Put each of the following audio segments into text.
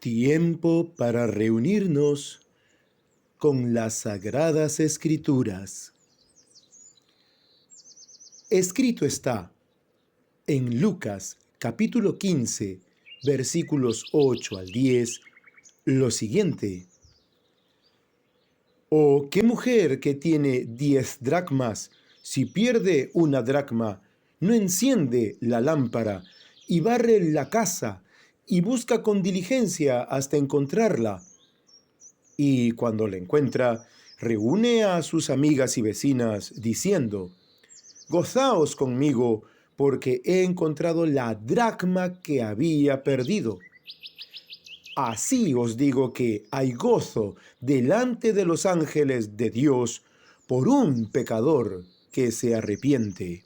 Tiempo para reunirnos con las Sagradas Escrituras. Escrito está en Lucas capítulo 15, versículos 8 al 10, lo siguiente. ¿O qué mujer que tiene 10 dracmas, si pierde una dracma, no enciende la lámpara y barre la casa y busca con diligencia hasta encontrarla? Y cuando la encuentra, reúne a sus amigas y vecinas diciendo: «Gozaos conmigo, porque he encontrado la dracma que había perdido». Así os digo que hay gozo delante de los ángeles de Dios por un pecador que se arrepiente.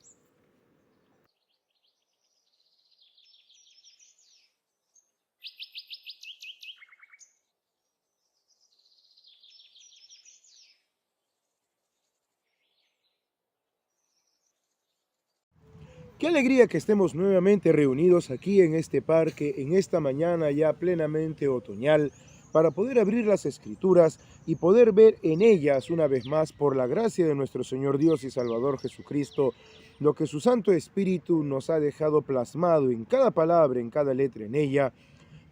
Qué alegría que estemos nuevamente reunidos aquí en este parque, en esta mañana ya plenamente otoñal, para poder abrir las Escrituras y poder ver en ellas una vez más, por la gracia de nuestro Señor Dios y Salvador Jesucristo, lo que su Santo Espíritu nos ha dejado plasmado en cada palabra, en cada letra en ella,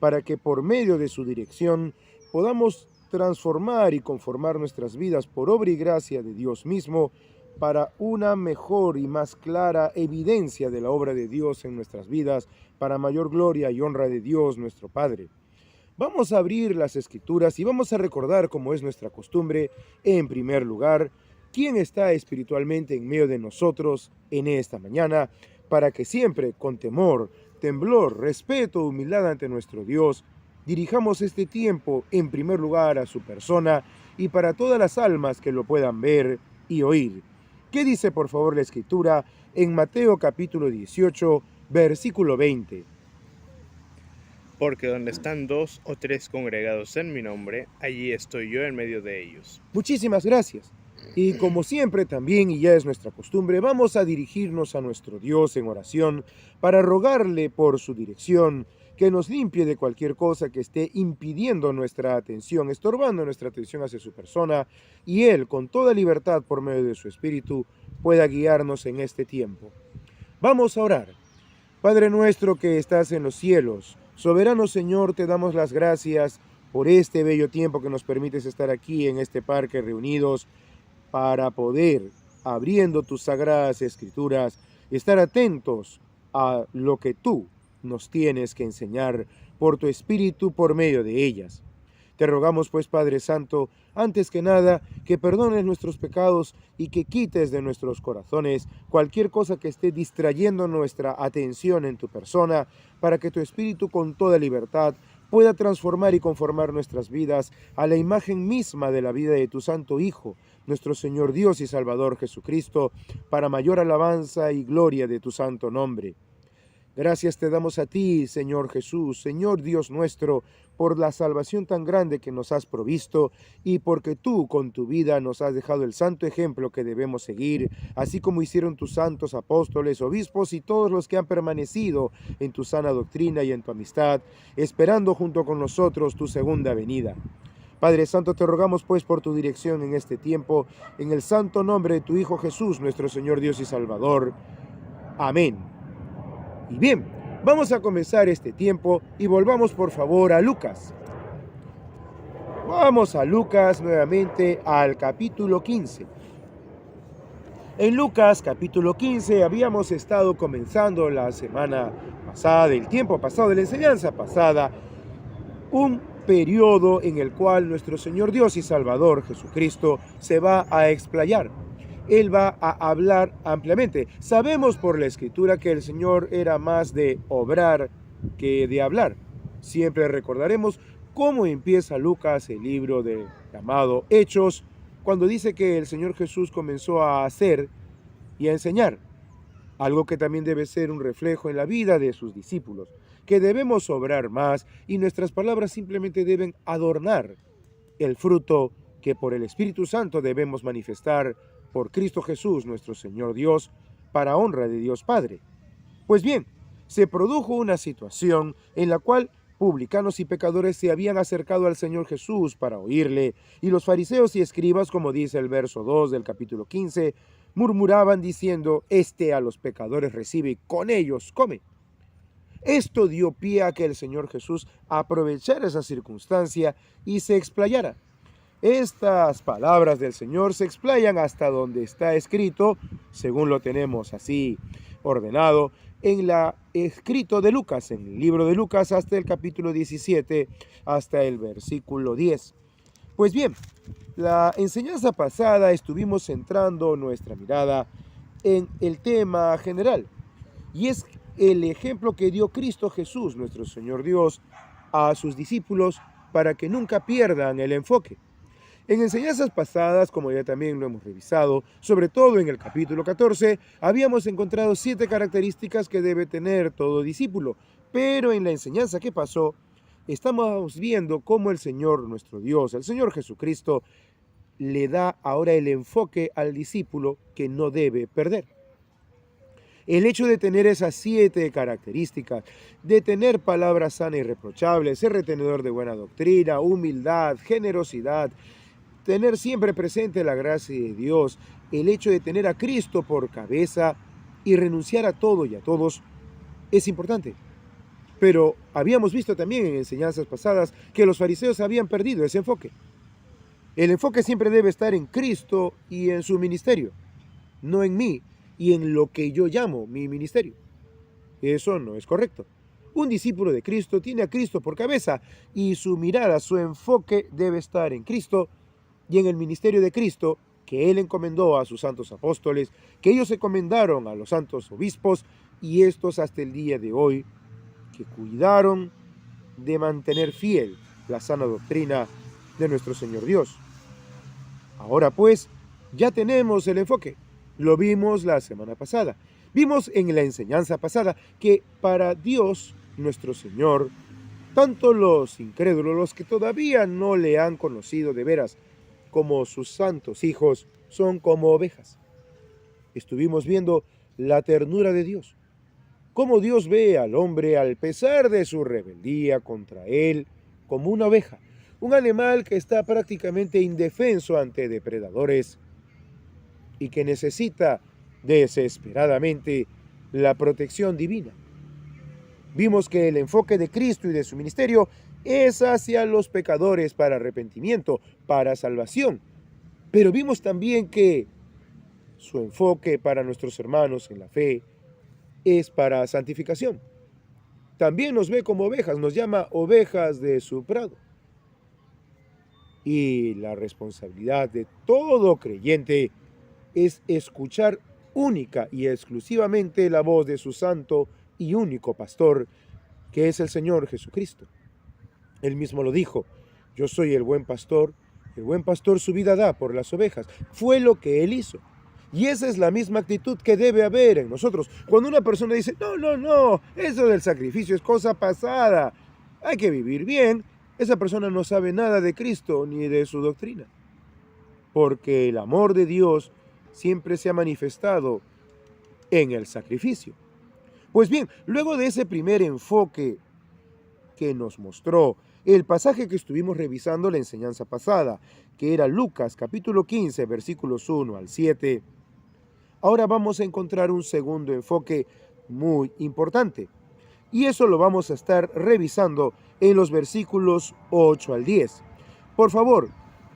para que por medio de su dirección podamos transformar y conformar nuestras vidas por obra y gracia de Dios mismo, para una mejor y más clara evidencia de la obra de Dios en nuestras vidas, para mayor gloria y honra de Dios nuestro Padre. Vamos a abrir las Escrituras y vamos a recordar, como es nuestra costumbre, en primer lugar, quién está espiritualmente en medio de nosotros en esta mañana, para que siempre con temor, temblor, respeto, humildad ante nuestro Dios, dirijamos este tiempo en primer lugar a su persona y para todas las almas que lo puedan ver y oír. ¿Qué dice por favor la Escritura en Mateo capítulo 18, versículo 20? Porque donde están 2 o 3 congregados en mi nombre, allí estoy yo en medio de ellos. Muchísimas gracias. Y como siempre también, y ya es nuestra costumbre, vamos a dirigirnos a nuestro Dios en oración para rogarle por su dirección, que nos limpie de cualquier cosa que esté impidiendo nuestra atención, estorbando nuestra atención hacia su persona, y Él, con toda libertad por medio de su Espíritu, pueda guiarnos en este tiempo. Vamos a orar. Padre nuestro que estás en los cielos, soberano Señor, te damos las gracias por este bello tiempo que nos permites estar aquí en este parque reunidos para poder, abriendo tus sagradas Escrituras, estar atentos a lo que tú nos tienes que enseñar por tu Espíritu por medio de ellas. Te rogamos pues, Padre Santo, antes que nada, que perdones nuestros pecados y que quites de nuestros corazones cualquier cosa que esté distrayendo nuestra atención en tu persona, para que tu Espíritu con toda libertad pueda transformar y conformar nuestras vidas a la imagen misma de la vida de tu Santo Hijo, nuestro Señor Dios y Salvador Jesucristo, para mayor alabanza y gloria de tu santo nombre. Gracias te damos a ti, Señor Jesús, Señor Dios nuestro, por la salvación tan grande que nos has provisto y porque tú con tu vida nos has dejado el santo ejemplo que debemos seguir, así como hicieron tus santos apóstoles, obispos y todos los que han permanecido en tu sana doctrina y en tu amistad, esperando junto con nosotros tu segunda venida. Padre Santo, te rogamos pues por tu dirección en este tiempo, en el santo nombre de tu Hijo Jesús, nuestro Señor Dios y Salvador. Amén. Y bien, vamos a comenzar este tiempo y volvamos por favor a Lucas. Vamos a Lucas nuevamente al capítulo 15. En Lucas capítulo 15 habíamos estado comenzando la semana pasada, el tiempo pasado, de la enseñanza pasada, un periodo en el cual nuestro Señor Dios y Salvador Jesucristo se va a explayar. Él va a hablar ampliamente. Sabemos por la Escritura que el Señor era más de obrar que de hablar. Siempre recordaremos cómo empieza Lucas, el libro llamado Hechos, cuando dice que el Señor Jesús comenzó a hacer y a enseñar, algo que también debe ser un reflejo en la vida de sus discípulos, que debemos obrar más y nuestras palabras simplemente deben adornar el fruto que por el Espíritu Santo debemos manifestar por Cristo Jesús, nuestro Señor Dios, para honra de Dios Padre. Pues bien, se produjo una situación en la cual publicanos y pecadores se habían acercado al Señor Jesús para oírle, y los fariseos y escribas, como dice el verso 2 del capítulo 15, murmuraban diciendo: Este a los pecadores recibe y con ellos come. Esto dio pie a que el Señor Jesús aprovechara esa circunstancia y se explayara. Estas palabras del Señor se explayan hasta donde está escrito, según lo tenemos así ordenado, en el escrito de Lucas, en el libro de Lucas, hasta el capítulo 17, hasta el versículo 10. Pues bien, la enseñanza pasada estuvimos centrando nuestra mirada en el tema general, y es el ejemplo que dio Cristo Jesús, nuestro Señor Dios, a sus discípulos para que nunca pierdan el enfoque. En enseñanzas pasadas, como ya también lo hemos revisado, sobre todo en el capítulo 14, habíamos encontrado 7 características que debe tener todo discípulo, pero en la enseñanza que pasó, estamos viendo cómo el Señor, nuestro Dios, el Señor Jesucristo, le da ahora el enfoque al discípulo que no debe perder. El hecho de tener esas 7 características, de tener palabras sanas y irreprochables, ser retenedor de buena doctrina, humildad, generosidad, tener siempre presente la gracia de Dios, el hecho de tener a Cristo por cabeza y renunciar a todo y a todos, es importante. Pero habíamos visto también en enseñanzas pasadas que los fariseos habían perdido ese enfoque. El enfoque siempre debe estar en Cristo y en su ministerio, no en mí y en lo que yo llamo mi ministerio. Eso no es correcto. Un discípulo de Cristo tiene a Cristo por cabeza y su mirada, su enfoque debe estar en Cristo y en el ministerio de Cristo que Él encomendó a sus santos apóstoles, que ellos encomendaron a los santos obispos y estos hasta el día de hoy, que cuidaron de mantener fiel la sana doctrina de nuestro Señor Dios. Ahora pues, ya tenemos el enfoque. Lo vimos la semana pasada. Vimos en la enseñanza pasada que para Dios, nuestro Señor, tanto los incrédulos, los que todavía no le han conocido de veras, como sus santos hijos, son como ovejas. Estuvimos viendo la ternura de Dios. Cómo Dios ve al hombre, al pesar de su rebeldía contra él, como una oveja, un animal que está prácticamente indefenso ante depredadores y que necesita desesperadamente la protección divina. Vimos que el enfoque de Cristo y de su ministerio es hacia los pecadores para arrepentimiento, para salvación. Pero vimos también que su enfoque para nuestros hermanos en la fe es para santificación. También nos ve como ovejas, nos llama ovejas de su prado. Y la responsabilidad de todo creyente es escuchar única y exclusivamente la voz de su santo y único pastor, que es el Señor Jesucristo. Él mismo lo dijo: yo soy el buen pastor su vida da por las ovejas. Fue lo que Él hizo. Y esa es la misma actitud que debe haber en nosotros. Cuando una persona dice: no, eso del sacrificio es cosa pasada, hay que vivir bien, esa persona no sabe nada de Cristo ni de su doctrina. Porque el amor de Dios siempre se ha manifestado en el sacrificio. Pues bien, luego de ese primer enfoque que nos mostró el pasaje que estuvimos revisando la enseñanza pasada, que era Lucas capítulo 15, versículos 1 al 7, ahora vamos a encontrar un segundo enfoque muy importante. Y eso lo vamos a estar revisando en los versículos 8 al 10. Por favor,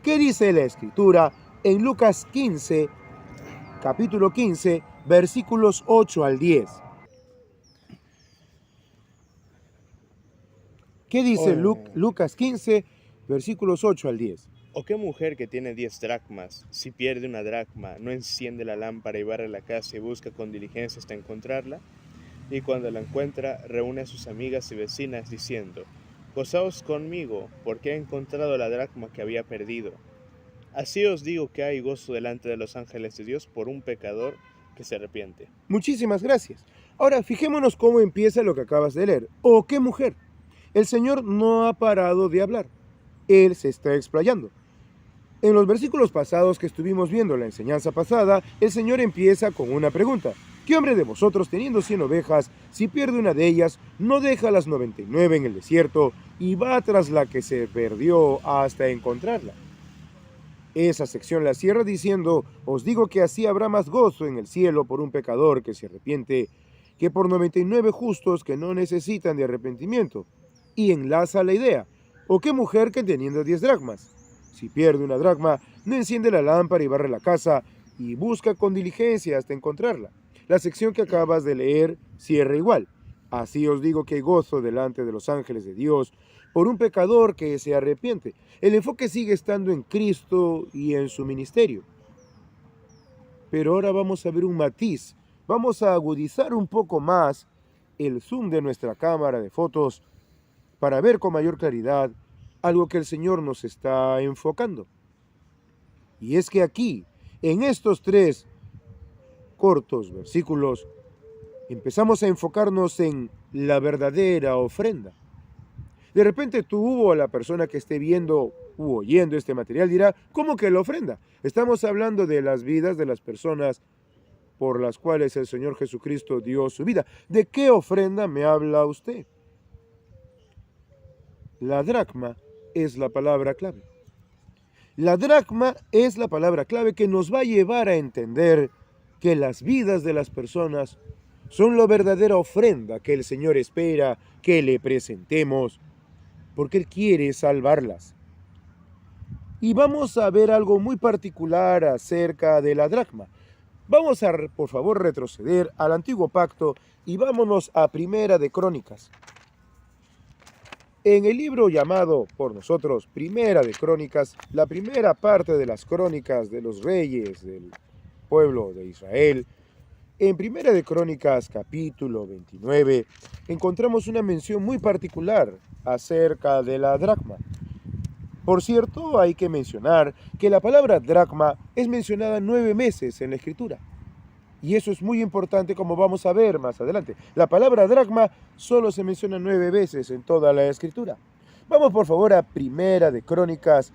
¿qué dice la Escritura en Lucas 15, capítulo 15, versículos 8 al 10? ¿Qué dice Lucas 15, versículos 8 al 10? ¿O qué mujer que tiene 10 dracmas, si pierde una dracma, no enciende la lámpara y barre la casa y busca con diligencia hasta encontrarla? Y cuando la encuentra, reúne a sus amigas y vecinas diciendo: gozaos conmigo, porque he encontrado la dracma que había perdido. Así os digo que hay gozo delante de los ángeles de Dios por un pecador que se arrepiente. Muchísimas gracias. Ahora, fijémonos cómo empieza lo que acabas de leer. ¿O qué mujer? El Señor no ha parado de hablar. Él se está explayando. En los versículos pasados que estuvimos viendo la enseñanza pasada, el Señor empieza con una pregunta. ¿Qué hombre de vosotros, teniendo 100 ovejas, si pierde una de ellas, no deja las 99 en el desierto y va tras la que se perdió hasta encontrarla? Esa sección la cierra diciendo: os digo que así habrá más gozo en el cielo por un pecador que se arrepiente que por 99 justos que no necesitan de arrepentimiento. Y enlaza la idea: ¿o qué mujer que teniendo 10 dracmas, si pierde una dracma, no enciende la lámpara y barre la casa y busca con diligencia hasta encontrarla? La sección que acabas de leer cierra igual: así os digo que hay gozo delante de los ángeles de Dios por un pecador que se arrepiente. El enfoque sigue estando en Cristo y en su ministerio. Pero ahora vamos a ver un matiz. Vamos a agudizar un poco más el zoom de nuestra cámara de fotos para ver con mayor claridad algo que el Señor nos está enfocando. Y es que aquí, en estos 3 cortos versículos, empezamos a enfocarnos en la verdadera ofrenda. De repente tú o la persona que esté viendo u oyendo este material dirá: ¿cómo que la ofrenda? Estamos hablando de las vidas de las personas por las cuales el Señor Jesucristo dio su vida. ¿De qué ofrenda me habla usted? La dracma es la palabra clave. La dracma es la palabra clave que nos va a llevar a entender que las vidas de las personas son la verdadera ofrenda que el Señor espera que le presentemos, porque Él quiere salvarlas. Y vamos a ver algo muy particular acerca de la dracma. Vamos a, por favor, retroceder al Antiguo Pacto y vámonos a Primera de Crónicas. En el libro llamado por nosotros Primera de Crónicas, la primera parte de las crónicas de los reyes del pueblo de Israel, en Primera de Crónicas capítulo 29, encontramos una mención muy particular acerca de la dracma. Por cierto, hay que mencionar que la palabra dracma es mencionada 9 veces en la Escritura. Y eso es muy importante, como vamos a ver más adelante. La palabra dracma solo se menciona 9 veces en toda la Escritura. Vamos por favor a Primera de Crónicas,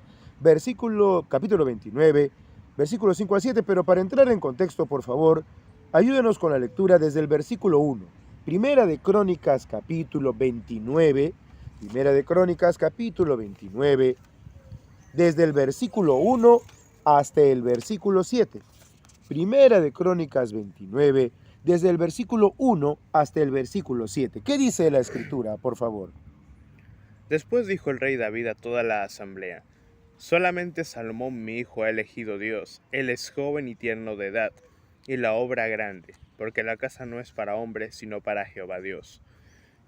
capítulo 29, versículos 5 al 7, pero para entrar en contexto, por favor, ayúdenos con la lectura desde el versículo 1. Primera de Crónicas, capítulo 29, Primera de Crónicas, capítulo 29, desde el versículo 1 hasta el versículo 7. Primera de Crónicas 29, desde el versículo 1 hasta el versículo 7. ¿Qué dice la Escritura, por favor? Después dijo el rey David a toda la asamblea: solamente Salomón mi hijo ha elegido Dios. Él es joven y tierno de edad, y la obra grande, porque la casa no es para hombres, sino para Jehová Dios.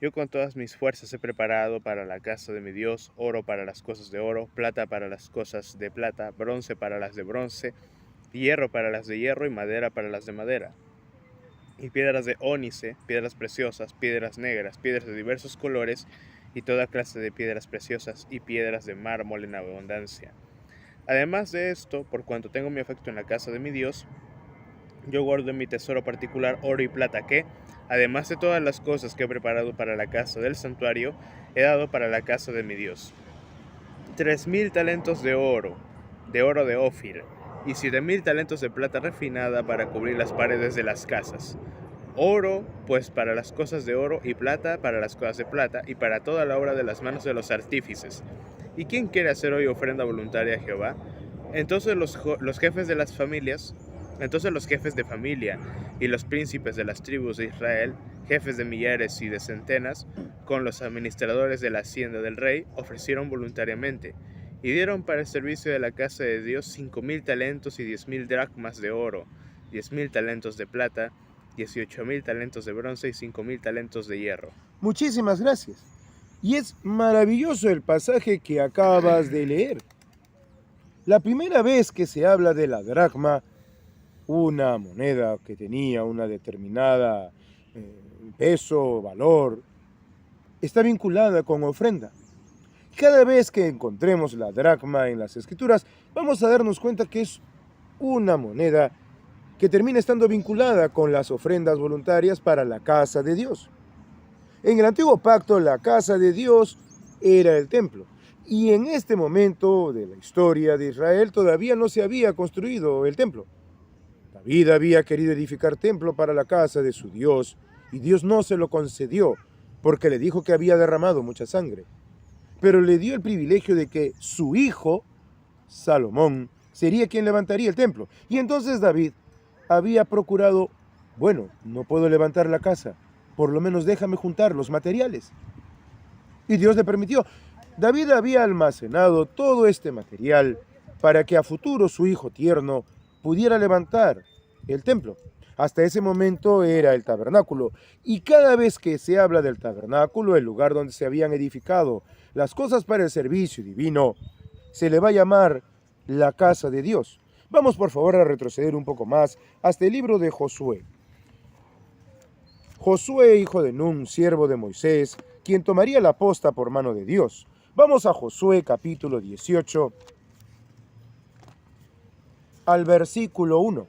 Yo con todas mis fuerzas he preparado para la casa de mi Dios oro para las cosas de oro, plata para las cosas de plata, bronce para las de bronce, hierro para las de hierro y madera para las de madera, y piedras de ónice, piedras preciosas, piedras negras, piedras de diversos colores, y toda clase de piedras preciosas y piedras de mármol en abundancia. Además de esto, por cuanto tengo mi afecto en la casa de mi Dios, yo guardo en mi tesoro particular oro y plata que, además de todas las cosas que he preparado para la casa del santuario, he dado para la casa de mi Dios. 3,000 talentos de oro de Ofir, y 7,000 talentos de plata refinada para cubrir las paredes de las casas. Oro, pues, para las cosas de oro, y plata para las cosas de plata, y para toda la obra de las manos de los artífices. ¿Y quién quiere hacer hoy ofrenda voluntaria a Jehová? Entonces los jefes de familia y los príncipes de las tribus de Israel, jefes de millares y de centenas, con los administradores de la hacienda del rey, ofrecieron voluntariamente, y dieron para el servicio de la casa de Dios 5,000 talentos y 10,000 dracmas de oro, 10,000 talentos de plata, 18,000 talentos de bronce y 5,000 talentos de hierro. Muchísimas gracias. Y es maravilloso el pasaje que acabas de leer. La primera vez que se habla de la dracma, una moneda que tenía una determinada peso, valor, está vinculada con ofrenda. Cada vez que encontremos la dracma en las Escrituras, vamos a darnos cuenta que es una moneda que termina estando vinculada con las ofrendas voluntarias para la casa de Dios. En el Antiguo Pacto, la casa de Dios era el templo. Y en este momento de la historia de Israel todavía no se había construido el templo. David había querido edificar templo para la casa de su Dios, y Dios no se lo concedió, porque le dijo que había derramado mucha sangre. Pero le dio el privilegio de que su hijo, Salomón, sería quien levantaría el templo. Y entonces David había procurado, bueno, no puedo levantar la casa, por lo menos déjame juntar los materiales. Y Dios le permitió. David había almacenado todo este material para que a futuro su hijo tierno pudiera levantar el templo. Hasta ese momento era el tabernáculo, y cada vez que se habla del tabernáculo, el lugar donde se habían edificado las cosas para el servicio divino, se le va a llamar la casa de Dios. Vamos por favor a retroceder un poco más hasta el libro de Josué. Josué, hijo de Nun, siervo de Moisés, quien tomaría la posta por mano de Dios. Vamos a Josué capítulo 18, al versículo 1.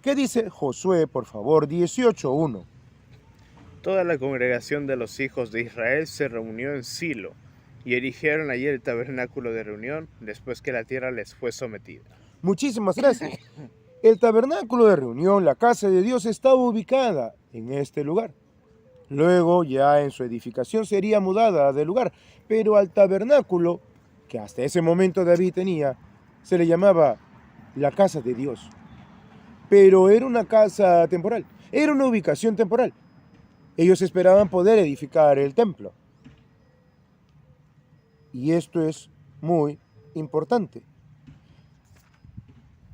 ¿Qué dice Josué, por favor? 18:1. Toda la congregación de los hijos de Israel se reunió en Silo, y erigieron allí el tabernáculo de reunión, después que la tierra les fue sometida. Muchísimas gracias. El tabernáculo de reunión, la casa de Dios, estaba ubicada en este lugar. Luego, ya en su edificación, sería mudada de lugar, pero al tabernáculo, que hasta ese momento David tenía, se le llamaba la casa de Dios. Pero era una casa temporal, era una ubicación temporal. Ellos esperaban poder edificar el templo. Y esto es muy importante.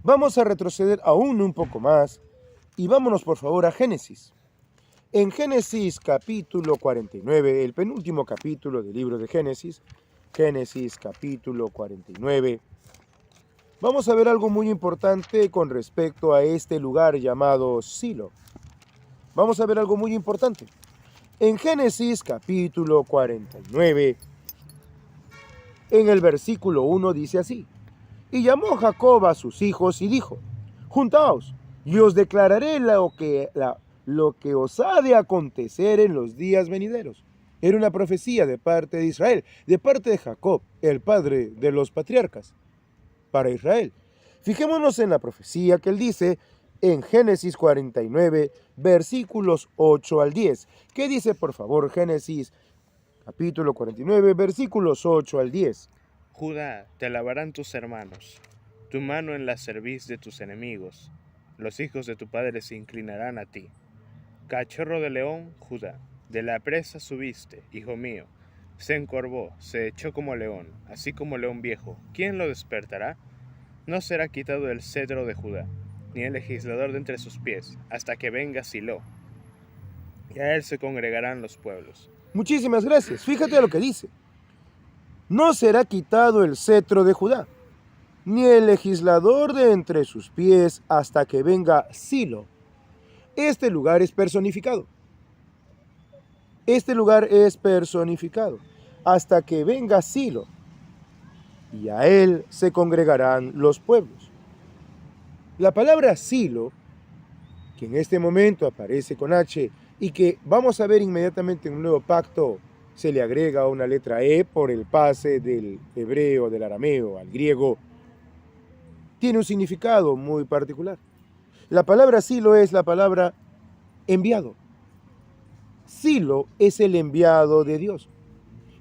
Vamos a retroceder aún un poco más y vámonos por favor a Génesis. En Génesis capítulo 49, el penúltimo capítulo del libro de Génesis, Génesis capítulo 49, vamos a ver algo muy importante con respecto a este lugar llamado Silo. Vamos a ver algo muy importante. En Génesis capítulo 49, en el versículo 1 dice así: Y llamó Jacob a sus hijos y dijo: Juntaos, y os declararé lo que os ha de acontecer en los días venideros. Era una profecía de parte de Israel, de parte de Jacob, el padre de los patriarcas, para Israel. Fijémonos en la profecía que él dice en Génesis 49, versículos 8 al 10. ¿Qué dice, por favor, Génesis capítulo 49, versículos 8 al 10? Judá, te alabarán tus hermanos, tu mano en la cerviz de tus enemigos. Los hijos de tu padre se inclinarán a ti. Cachorro de león, Judá, de la presa subiste, hijo mío. Se encorvó, se echó como león, así como león viejo. ¿Quién lo despertará? No será quitado el cetro de Judá, ni el legislador de entre sus pies, hasta que venga Silo, y a él se congregarán los pueblos. Muchísimas gracias. Fíjate lo que dice. No será quitado el cetro de Judá, ni el legislador de entre sus pies, hasta que venga Silo. Este lugar es personificado. Este lugar es personificado. Hasta que venga Silo, y a él se congregarán los pueblos. La palabra Silo, que en este momento aparece con H, y que vamos a ver inmediatamente en un nuevo pacto, se le agrega una letra E por el pase del hebreo, del arameo al griego, tiene un significado muy particular. La palabra Silo es la palabra enviado. Silo es el enviado de Dios.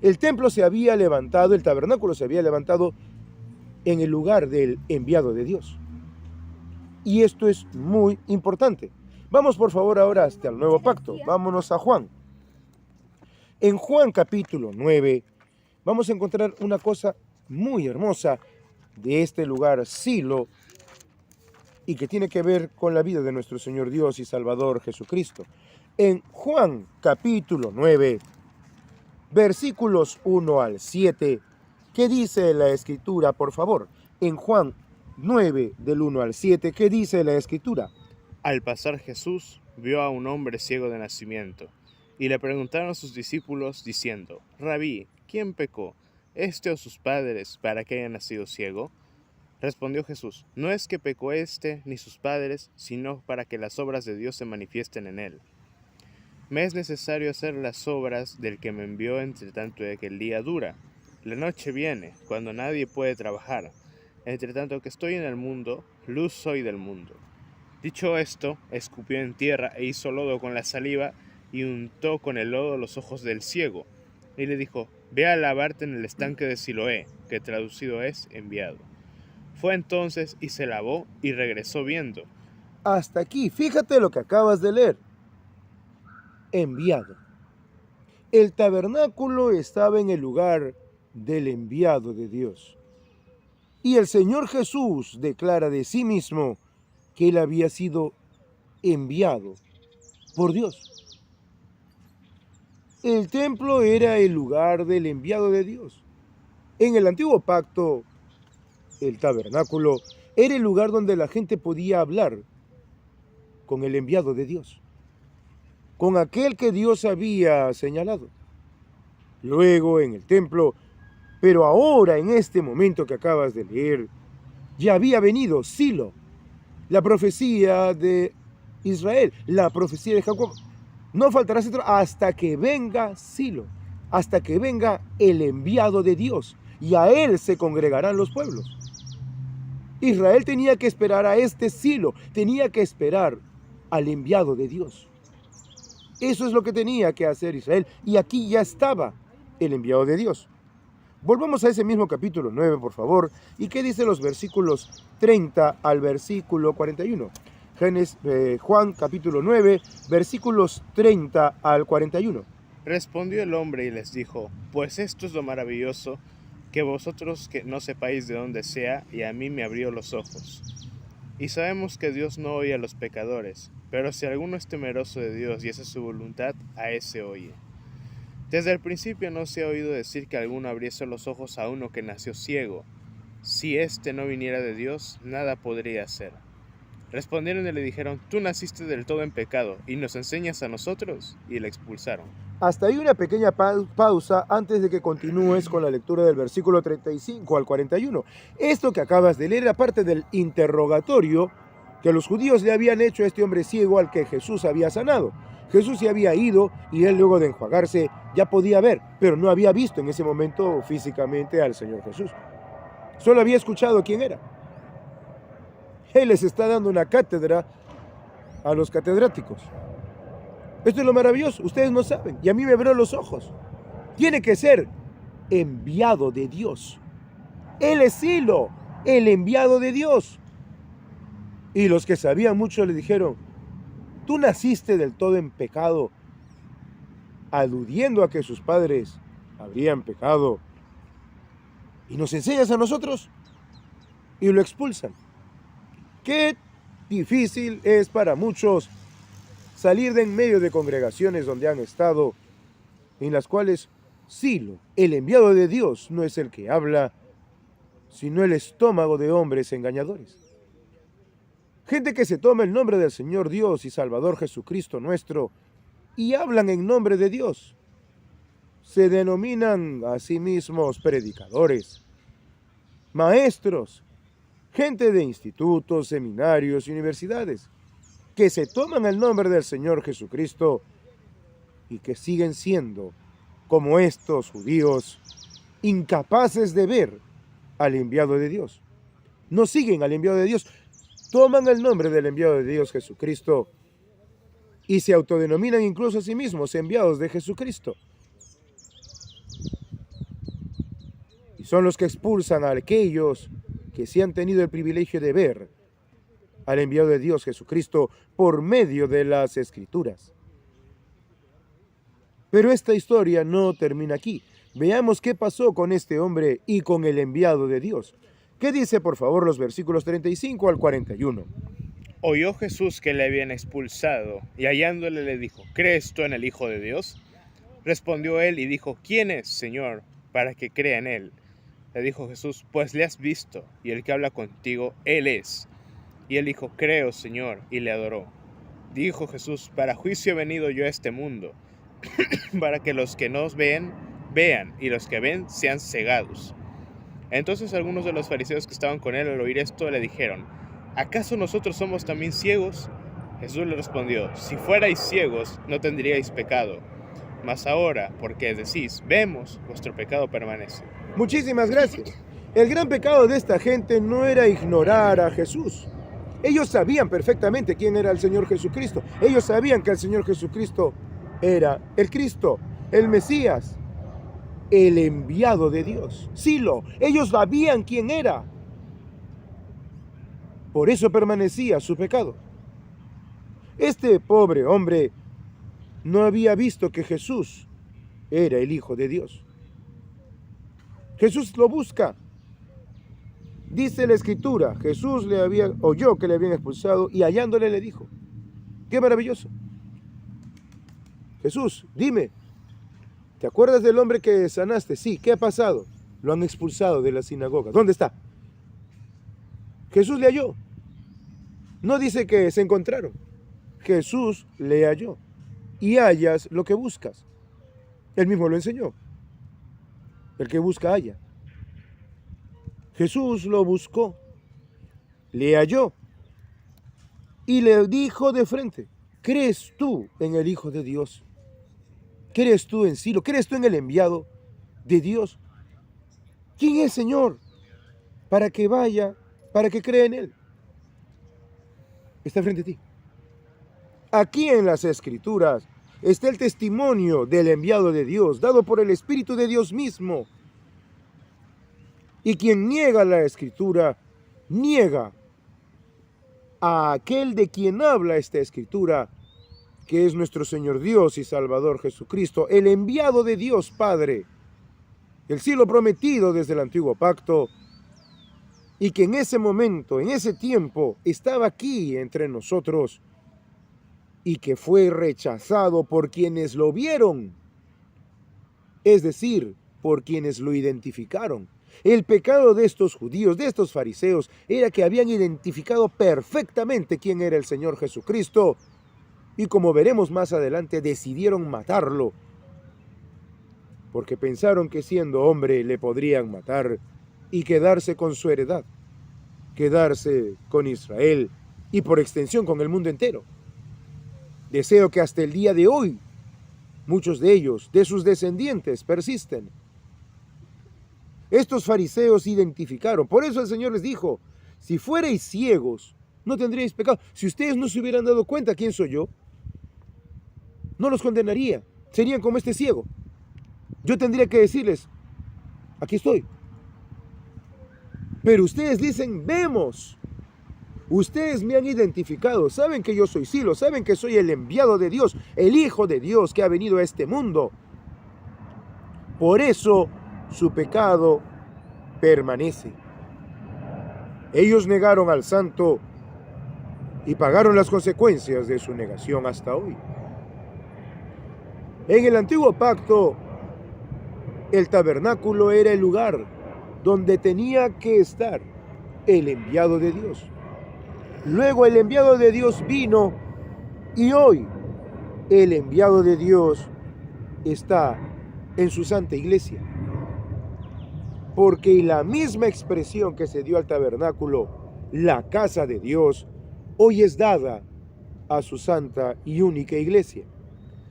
El templo se había levantado, el tabernáculo se había levantado en el lugar del enviado de Dios. Y esto es muy importante. Vamos por favor ahora hasta el nuevo pacto. Vámonos a Juan. En Juan capítulo 9 vamos a encontrar una cosa muy hermosa de este lugar Silo y que tiene que ver con la vida de nuestro Señor Dios y Salvador Jesucristo. En Juan capítulo 9, versículos 1 al 7, ¿qué dice la Escritura, por favor? En Juan 9, del 1 al 7, ¿qué dice la Escritura? Al pasar Jesús vio a un hombre ciego de nacimiento, y le preguntaron a sus discípulos diciendo: Rabí, ¿quién pecó, este o sus padres, para que haya nacido ciego? Respondió Jesús: No es que pecó este ni sus padres, sino para que las obras de Dios se manifiesten en él. Me es necesario hacer las obras del que me envió, entre tanto que el día dura. La noche viene, cuando nadie puede trabajar. Entre tanto que estoy en el mundo, luz soy del mundo. Dicho esto, escupió en tierra e hizo lodo con la saliva y untó con el lodo los ojos del ciego. Y le dijo, ve a lavarte en el estanque de Siloé, que traducido es enviado. Fue entonces y se lavó y regresó viendo. Hasta aquí, fíjate lo que acabas de leer. Enviado. El tabernáculo estaba en el lugar del enviado de Dios. Y el Señor Jesús declara de sí mismo que él había sido enviado por Dios. El templo era el lugar del enviado de Dios. En el antiguo pacto, el tabernáculo era el lugar donde la gente podía hablar con el enviado de Dios, con aquel que Dios había señalado. Luego en el templo, pero ahora en este momento que acabas de leer, ya había venido Silo, la profecía de Israel, la profecía de Jacob. No faltará cetro hasta que venga Silo, hasta que venga el enviado de Dios, y a él se congregarán los pueblos. Israel tenía que esperar a este Silo, tenía que esperar al enviado de Dios. Eso es lo que tenía que hacer Israel, y aquí ya estaba el enviado de Dios. Volvamos a ese mismo capítulo 9, por favor, y qué dice los versículos 30 al versículo 41. Juan capítulo 9, versículos 30 al 41. Respondió el hombre y les dijo, pues esto es lo maravilloso, que vosotros que no sepáis de dónde sea, y a mí me abrió los ojos. Y sabemos que Dios no oye a los pecadores, pero si alguno es temeroso de Dios y hace su voluntad, a ese oye. Desde el principio no se ha oído decir que alguno abriese los ojos a uno que nació ciego. Si éste no viniera de Dios, nada podría hacer. Respondieron y le dijeron, tú naciste del todo en pecado, y nos enseñas a nosotros, y le expulsaron. Hasta ahí una pequeña pausa antes de que continúes con la lectura del versículo 35 al 41. Esto que acabas de leer era parte del interrogatorio que los judíos le habían hecho a este hombre ciego al que Jesús había sanado. Jesús se había ido y él, luego de enjuagarse, ya podía ver, pero no había visto en ese momento físicamente al Señor Jesús. Solo había escuchado quién era. Él les está dando una cátedra a los catedráticos. Esto es lo maravilloso, ustedes no saben, y a mí me abrió los ojos. Tiene que ser enviado de Dios. Él es Silo, el enviado de Dios. Y los que sabían mucho le dijeron, tú naciste del todo en pecado, aludiendo a que sus padres habrían pecado. ¿Y nos enseñas a nosotros? Y lo expulsan. Qué difícil es para muchos salir de en medio de congregaciones donde han estado, en las cuales Silo, el enviado de Dios, no es el que habla, sino el estómago de hombres engañadores. Gente que se toma el nombre del Señor Dios y Salvador Jesucristo nuestro y hablan en nombre de Dios. Se denominan a sí mismos predicadores, maestros, gente de institutos, seminarios y universidades, que se toman el nombre del Señor Jesucristo y que siguen siendo, como estos judíos, incapaces de ver al enviado de Dios. No siguen al enviado de Dios, toman el nombre del enviado de Dios Jesucristo y se autodenominan incluso a sí mismos enviados de Jesucristo. Y son los que expulsan a aquellos que sí han tenido el privilegio de ver al enviado de Dios Jesucristo por medio de las Escrituras. Pero esta historia no termina aquí. Veamos qué pasó con este hombre y con el enviado de Dios. ¿Qué dice, por favor, los versículos 35 al 41? Oyó Jesús que le habían expulsado, y hallándole le dijo, ¿crees tú en el Hijo de Dios? Respondió él y dijo, ¿quién es, Señor, para que crea en él? Le dijo Jesús, pues le has visto, y el que habla contigo, él es. Y él dijo, creo, Señor, y le adoró. Dijo Jesús, para juicio he venido yo a este mundo, para que los que no ven, vean, y los que ven sean cegados. Entonces algunos de los fariseos que estaban con él al oír esto le dijeron, ¿acaso nosotros somos también ciegos? Jesús le respondió, si fuerais ciegos, no tendríais pecado. Mas ahora, porque decís, vemos, vuestro pecado permanece. Muchísimas gracias. El gran pecado de esta gente no era ignorar a Jesús. Ellos sabían perfectamente quién era el Señor Jesucristo. Ellos sabían que el Señor Jesucristo era el Cristo, el Mesías, el enviado de Dios. Silo, ellos sabían quién era. Por eso permanecía su pecado. Este pobre hombre no había visto que Jesús era el Hijo de Dios. Jesús lo busca. Dice la Escritura, Jesús oyó que le habían expulsado y hallándole le dijo, qué maravilloso. Jesús, dime, ¿te acuerdas del hombre que sanaste? Sí, ¿qué ha pasado? Lo han expulsado de la sinagoga. ¿Dónde está? Jesús le halló. No dice que se encontraron. Jesús le halló. Y hallas lo que buscas. Él mismo lo enseñó. El que busca halla. Jesús lo buscó, le halló y le dijo de frente, ¿crees tú en el Hijo de Dios? ¿Crees tú en Silo? ¿Crees tú en el enviado de Dios? ¿Quién es, Señor? Para que vaya, para que crea en Él. Está frente a ti. Aquí en las Escrituras está el testimonio del enviado de Dios, dado por el Espíritu de Dios mismo. Y quien niega la Escritura, niega a aquel de quien habla esta Escritura, que es nuestro Señor Dios y Salvador Jesucristo, el enviado de Dios Padre, el cielo prometido desde el antiguo pacto, y que en ese momento, en ese tiempo, estaba aquí entre nosotros, y que fue rechazado por quienes lo vieron, es decir, por quienes lo identificaron. El pecado de estos judíos, de estos fariseos, era que habían identificado perfectamente quién era el Señor Jesucristo y, como veremos más adelante, decidieron matarlo porque pensaron que siendo hombre le podrían matar y quedarse con su heredad, quedarse con Israel y por extensión con el mundo entero. Deseo que hasta el día de hoy muchos de ellos, de sus descendientes, persisten. Estos fariseos identificaron. Por eso el Señor les dijo, si fuerais ciegos, no tendríais pecado. Si ustedes no se hubieran dado cuenta quién soy yo, no los condenaría. Serían como este ciego. Yo tendría que decirles, aquí estoy. Pero ustedes dicen, vemos. Ustedes me han identificado. Saben que yo soy Silo. Saben que soy el enviado de Dios, el Hijo de Dios que ha venido a este mundo. Por eso su pecado permanece. Ellos negaron al Santo y pagaron las consecuencias de su negación hasta hoy. En el antiguo pacto, el tabernáculo era el lugar donde tenía que estar el enviado de Dios. Luego el enviado de Dios vino y hoy el enviado de Dios está en su santa iglesia. Porque la misma expresión que se dio al tabernáculo, la casa de Dios, hoy es dada a su santa y única iglesia.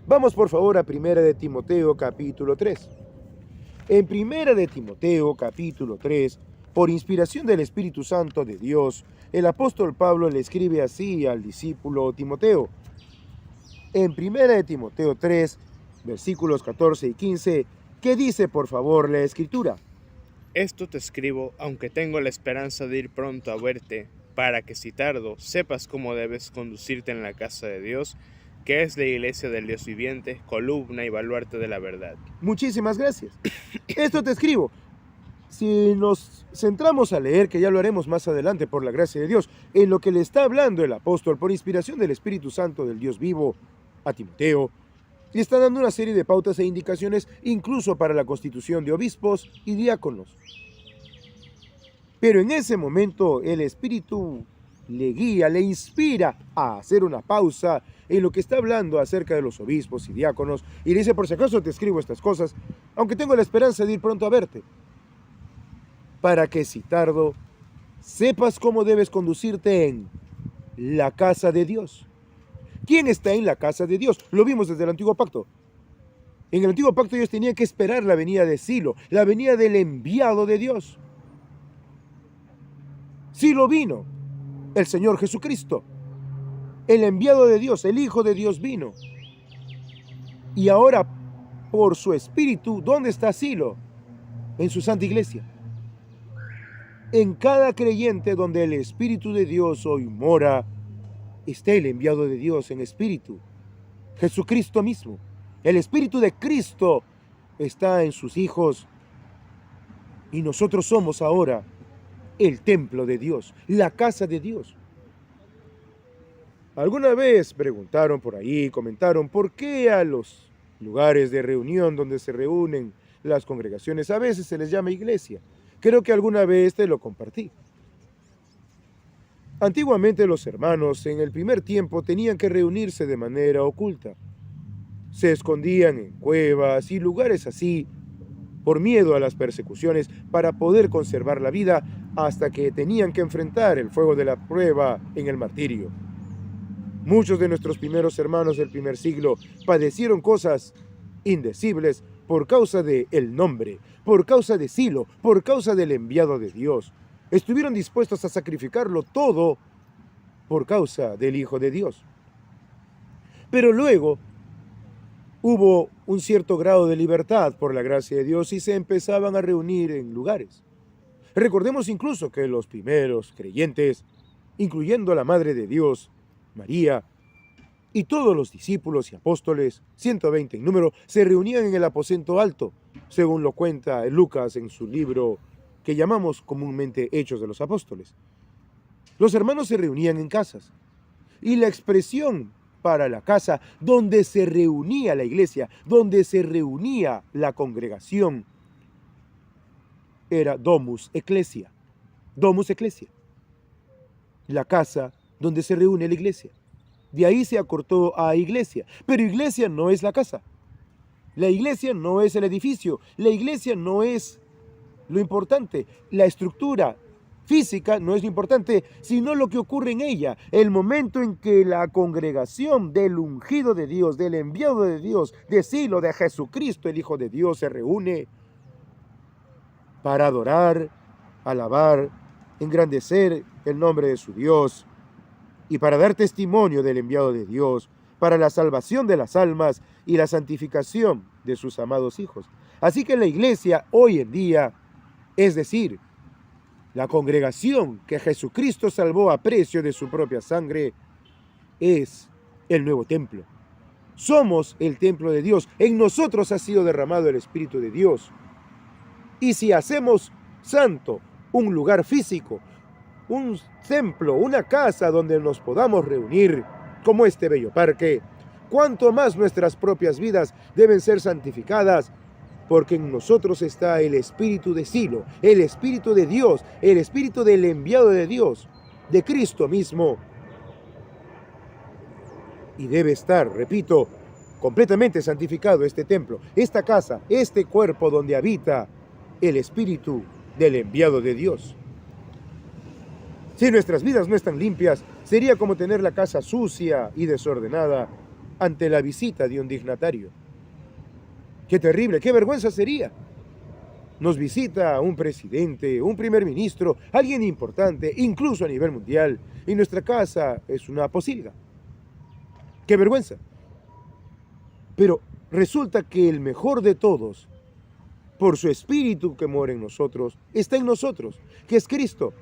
Vamos por favor a 1 de Timoteo capítulo 3. En 1 de Timoteo capítulo 3, por inspiración del Espíritu Santo de Dios, el apóstol Pablo le escribe así al discípulo Timoteo. En 1 de Timoteo 3, versículos 14 y 15, ¿qué dice por favor la Escritura? Esto te escribo, aunque tengo la esperanza de ir pronto a verte, para que si tardo, sepas cómo debes conducirte en la casa de Dios, que es la iglesia del Dios viviente, columna y baluarte de la verdad. Muchísimas gracias. Esto te escribo. Si nos centramos a leer, que ya lo haremos más adelante por la gracia de Dios, en lo que le está hablando el apóstol por inspiración del Espíritu Santo del Dios vivo a Timoteo, le está dando una serie de pautas e indicaciones incluso para la constitución de obispos y diáconos. Pero en ese momento el Espíritu le guía, le inspira a hacer una pausa en lo que está hablando acerca de los obispos y diáconos y le dice, por si acaso te escribo estas cosas, aunque tengo la esperanza de ir pronto a verte, para que si tardo, sepas cómo debes conducirte en la casa de Dios. ¿Quién está en la casa de Dios? Lo vimos desde el antiguo pacto. En el antiguo pacto ellos tenían que esperar la venida de Silo, la venida del enviado de Dios. Silo vino, el Señor Jesucristo. El enviado de Dios, el Hijo de Dios vino. Y ahora, por su Espíritu, ¿dónde está Silo? En su Santa Iglesia. En cada creyente donde el Espíritu de Dios hoy mora, está el enviado de Dios en espíritu. Jesucristo mismo. El Espíritu de Cristo está en sus hijos. Y nosotros somos ahora el templo de Dios, la casa de Dios. Alguna vez preguntaron por ahí, comentaron, ¿por qué a los lugares de reunión donde se reúnen las congregaciones a veces se les llama iglesia? Creo que alguna vez te lo compartí. Antiguamente los hermanos en el primer tiempo tenían que reunirse de manera oculta. Se escondían en cuevas y lugares así por miedo a las persecuciones para poder conservar la vida hasta que tenían que enfrentar el fuego de la prueba en el martirio. Muchos de nuestros primeros hermanos del primer siglo padecieron cosas indecibles por causa del nombre, por causa de Silo, por causa del enviado de Dios. Estuvieron dispuestos a sacrificarlo todo por causa del Hijo de Dios. Pero luego hubo un cierto grado de libertad por la gracia de Dios y se empezaban a reunir en lugares. Recordemos incluso que los primeros creyentes, incluyendo a la Madre de Dios, María, y todos los discípulos y apóstoles, 120 en número, se reunían en el aposento alto, según lo cuenta Lucas en su libro que llamamos comúnmente Hechos de los Apóstoles. Los hermanos se reunían en casas, y la expresión para la casa donde se reunía la iglesia, donde se reunía la congregación, era Domus Ecclesia. Domus Ecclesia. La casa donde se reúne la iglesia. De ahí se acortó a iglesia. Pero iglesia no es la casa. La iglesia no es el edificio. La iglesia no es lo importante. La estructura física no es lo importante, sino lo que ocurre en ella. El momento en que la congregación del ungido de Dios, del enviado de Dios, de Silo, de Jesucristo, el Hijo de Dios, se reúne para adorar, alabar, engrandecer el nombre de su Dios y para dar testimonio del enviado de Dios, para la salvación de las almas y la santificación de sus amados hijos. Así que la iglesia hoy en día, es decir, la congregación que Jesucristo salvó a precio de su propia sangre, es el nuevo templo. Somos el templo de Dios. En nosotros ha sido derramado el Espíritu de Dios. Y si hacemos santo un lugar físico, un templo, una casa donde nos podamos reunir, como este bello parque, cuánto más nuestras propias vidas deben ser santificadas, porque en nosotros está el Espíritu de Silo, el Espíritu de Dios, el Espíritu del enviado de Dios, de Cristo mismo. Y debe estar, repito, completamente santificado este templo, esta casa, este cuerpo donde habita el Espíritu del enviado de Dios. Si nuestras vidas no están limpias, sería como tener la casa sucia y desordenada ante la visita de un dignatario. ¡Qué terrible! ¡Qué vergüenza sería! Nos visita un presidente, un primer ministro, alguien importante, incluso a nivel mundial, y nuestra casa es una posilga. ¡Qué vergüenza! Pero resulta que el mejor de todos, por su Espíritu que mora en nosotros, está en nosotros, que es Cristo.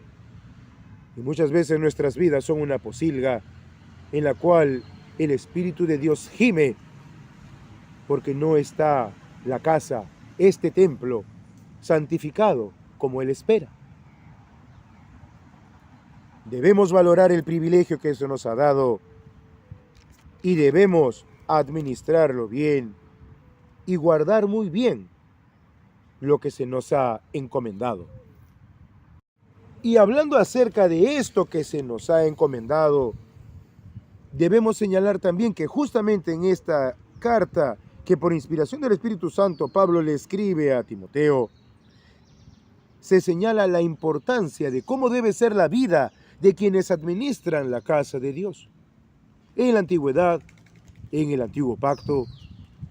Y muchas veces nuestras vidas son una posilga en la cual el Espíritu de Dios gime porque no está la casa, este templo, santificado como Él espera. Debemos valorar el privilegio que se nos ha dado y debemos administrarlo bien y guardar muy bien lo que se nos ha encomendado. Y hablando acerca de esto que se nos ha encomendado, debemos señalar también que justamente en esta carta que por inspiración del Espíritu Santo Pablo le escribe a Timoteo, se señala la importancia de cómo debe ser la vida de quienes administran la casa de Dios. En la antigüedad, en el antiguo pacto,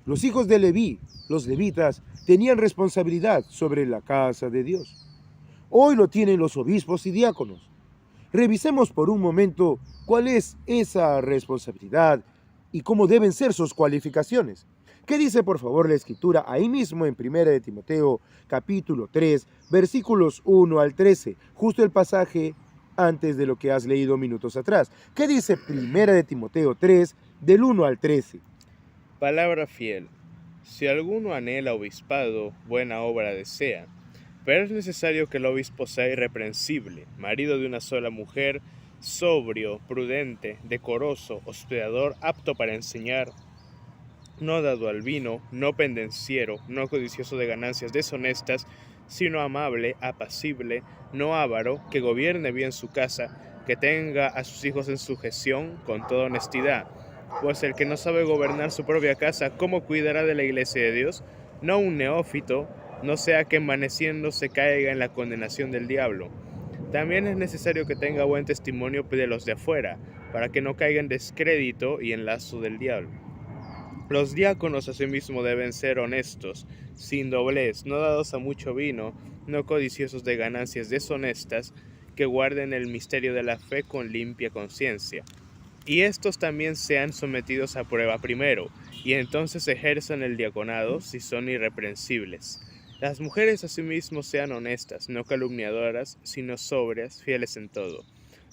los hijos de Leví, los levitas, tenían responsabilidad sobre la casa de Dios. Hoy lo tienen los obispos y diáconos. Revisemos por un momento cuál es esa responsabilidad y cómo deben ser sus cualificaciones. ¿Qué dice por favor la Escritura ahí mismo en 1 de Timoteo capítulo 3, versículos 1 al 13, justo el pasaje antes de lo que has leído minutos atrás? ¿Qué dice 1 de Timoteo 3, del 1 al 13? Palabra fiel. Si alguno anhela obispado, buena obra desea. Pero es necesario que el obispo sea irreprensible, marido de una sola mujer, sobrio, prudente, decoroso, hospedador, apto para enseñar, no dado al vino, no pendenciero, no codicioso de ganancias deshonestas, sino amable, apacible, no avaro, que gobierne bien su casa, que tenga a sus hijos en sujeción con toda honestidad. Pues el que no sabe gobernar su propia casa, ¿cómo cuidará de la iglesia de Dios? No un neófito, no sea que envaneciéndose caiga en la condenación del diablo. También es necesario que tenga buen testimonio de los de afuera, para que no caiga en descrédito y en lazo del diablo. Los diáconos asimismo deben ser honestos, sin doblez, no dados a mucho vino, no codiciosos de ganancias deshonestas, que guarden el misterio de la fe con limpia conciencia. Y estos también sean sometidos a prueba primero, y entonces ejerzan el diaconado si son irreprensibles. Las mujeres asimismo sean honestas, no calumniadoras, sino sobrias, fieles en todo.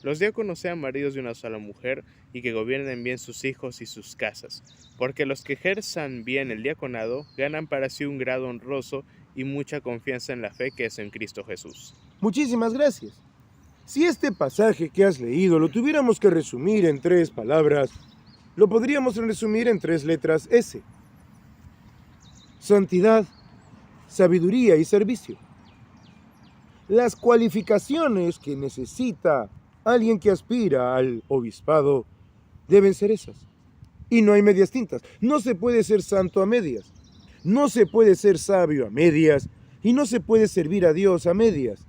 Los diáconos sean maridos de una sola mujer, y que gobiernen bien sus hijos y sus casas, porque los que ejerzan bien el diaconado ganan para sí un grado honroso y mucha confianza en la fe que es en Cristo Jesús. Muchísimas gracias. Si este pasaje que has leído lo tuviéramos que resumir en 3 palabras, lo podríamos resumir en 3 letras S: santidad, sabiduría y servicio. Las cualificaciones que necesita alguien que aspira al obispado deben ser esas. Y no hay medias tintas. No se puede ser santo a medias. No se puede ser sabio a medias. Y no se puede servir a Dios a medias.